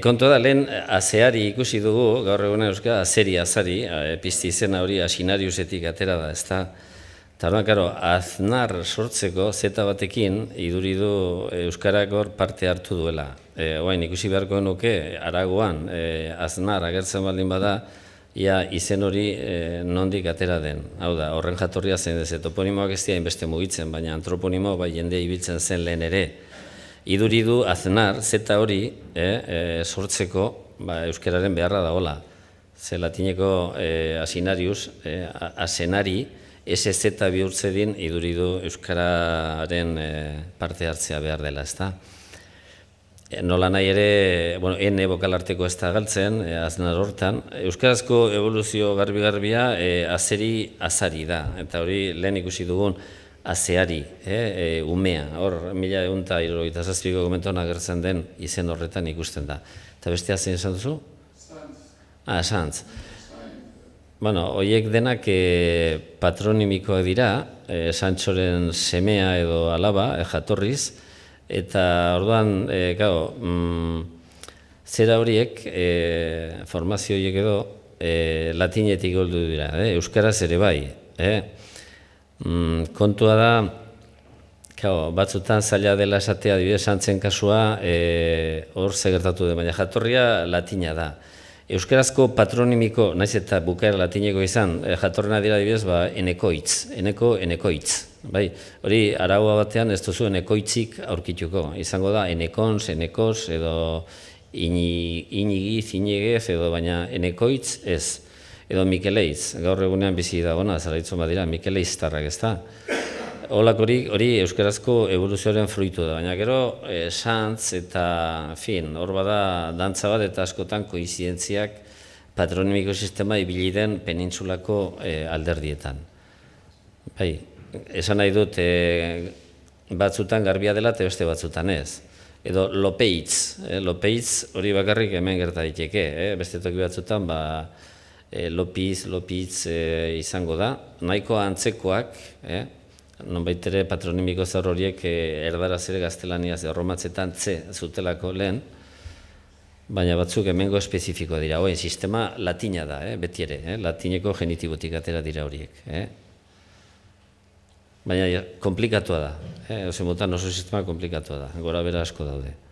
Kontua da, lehen azeari ikusi dugu, gaur egunen euskara, azari, pizti izena hori asinariusetik atera da, ezta? Eta horren, karo, Aznar sortzeko zeta batekin iduridu euskarak hor parte hartu duela. Oain, ikusi beharko nuke, Aragoan, Aznar agertzen baldin bada, ia izen hori nondik atera den. Hau da, horren jatorria zen ez, toponimoak ez dira inbeste mugitzen, baina antroponimo bai jendea ibiltzen zen lehen ere. Iduridu Aznar, zeta hori sortzeko euskararen beharra dagoela. Ze latineko asinarius, asenari, SZ bihurtze din iduridu euskararen parte hartzea behar dela, ezta? Nola nahi ere, N bokalarteko ez da galtzen, Aznar hortan. Euskarazko evoluzio garbi-garbia azari da, eta hori lehen ikusi dugun azeari, umea. Hor, 1977ko komentuan agertzen den izen horretan ikusten da. Eta beste zein esan duzu? Santz. Santz. Bueno, horiek denak patronimikoak dira, Santxoren semea edo alaba, jatorriz, eta orduan, zera horiek, formazio horiek edo, latinetik goldu dira, euskaraz ere bai. Kontua da, batzutan zaila dela esatea, adibidez, Santzen kasua, hor gertatu da, baina jatorria latina da. Euskarazko patronimiko, naiz eta bukaera latineko izan, jatorrena dira adibidez, enekoitz, enekoitz. Hori, araua batean ez duzu enekoitzik aurkituko. Izango da, enekons, enekos, edo inigiz, inigez, edo baina enekoitz ez. Edo Mikeleiz, gaur egunean bizi dagona, zaraitzon badira, Mikeleiztarrak ez da. Holak hori euskarazko evoluzioaren fruitu da, baina gero Santz eta hor bada dantza bat eta askotan koinzidentziak patronimiko sistema ibili den penintsulako alderdietan. Esan nahi dut batzutan garbia dela eta beste batzutan ez. Edo Lopeitz, Lopeitz hori bakarrik hemen gerta daiteke, beste toki batzutan Lopitz izango da, nahiko antzekoak, nonbait ere patronimiko zaur horiek erdaraz ere gaztelaniaz erromatzetan zutelako lehen, baina batzuk hemengo espezifiko dira, sistema latina da, beti ere, latineko genitibotik atera dira horiek. Baina komplikatua da, oso sistema komplikatua da, gora bera asko daude.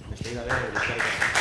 Beste gabe,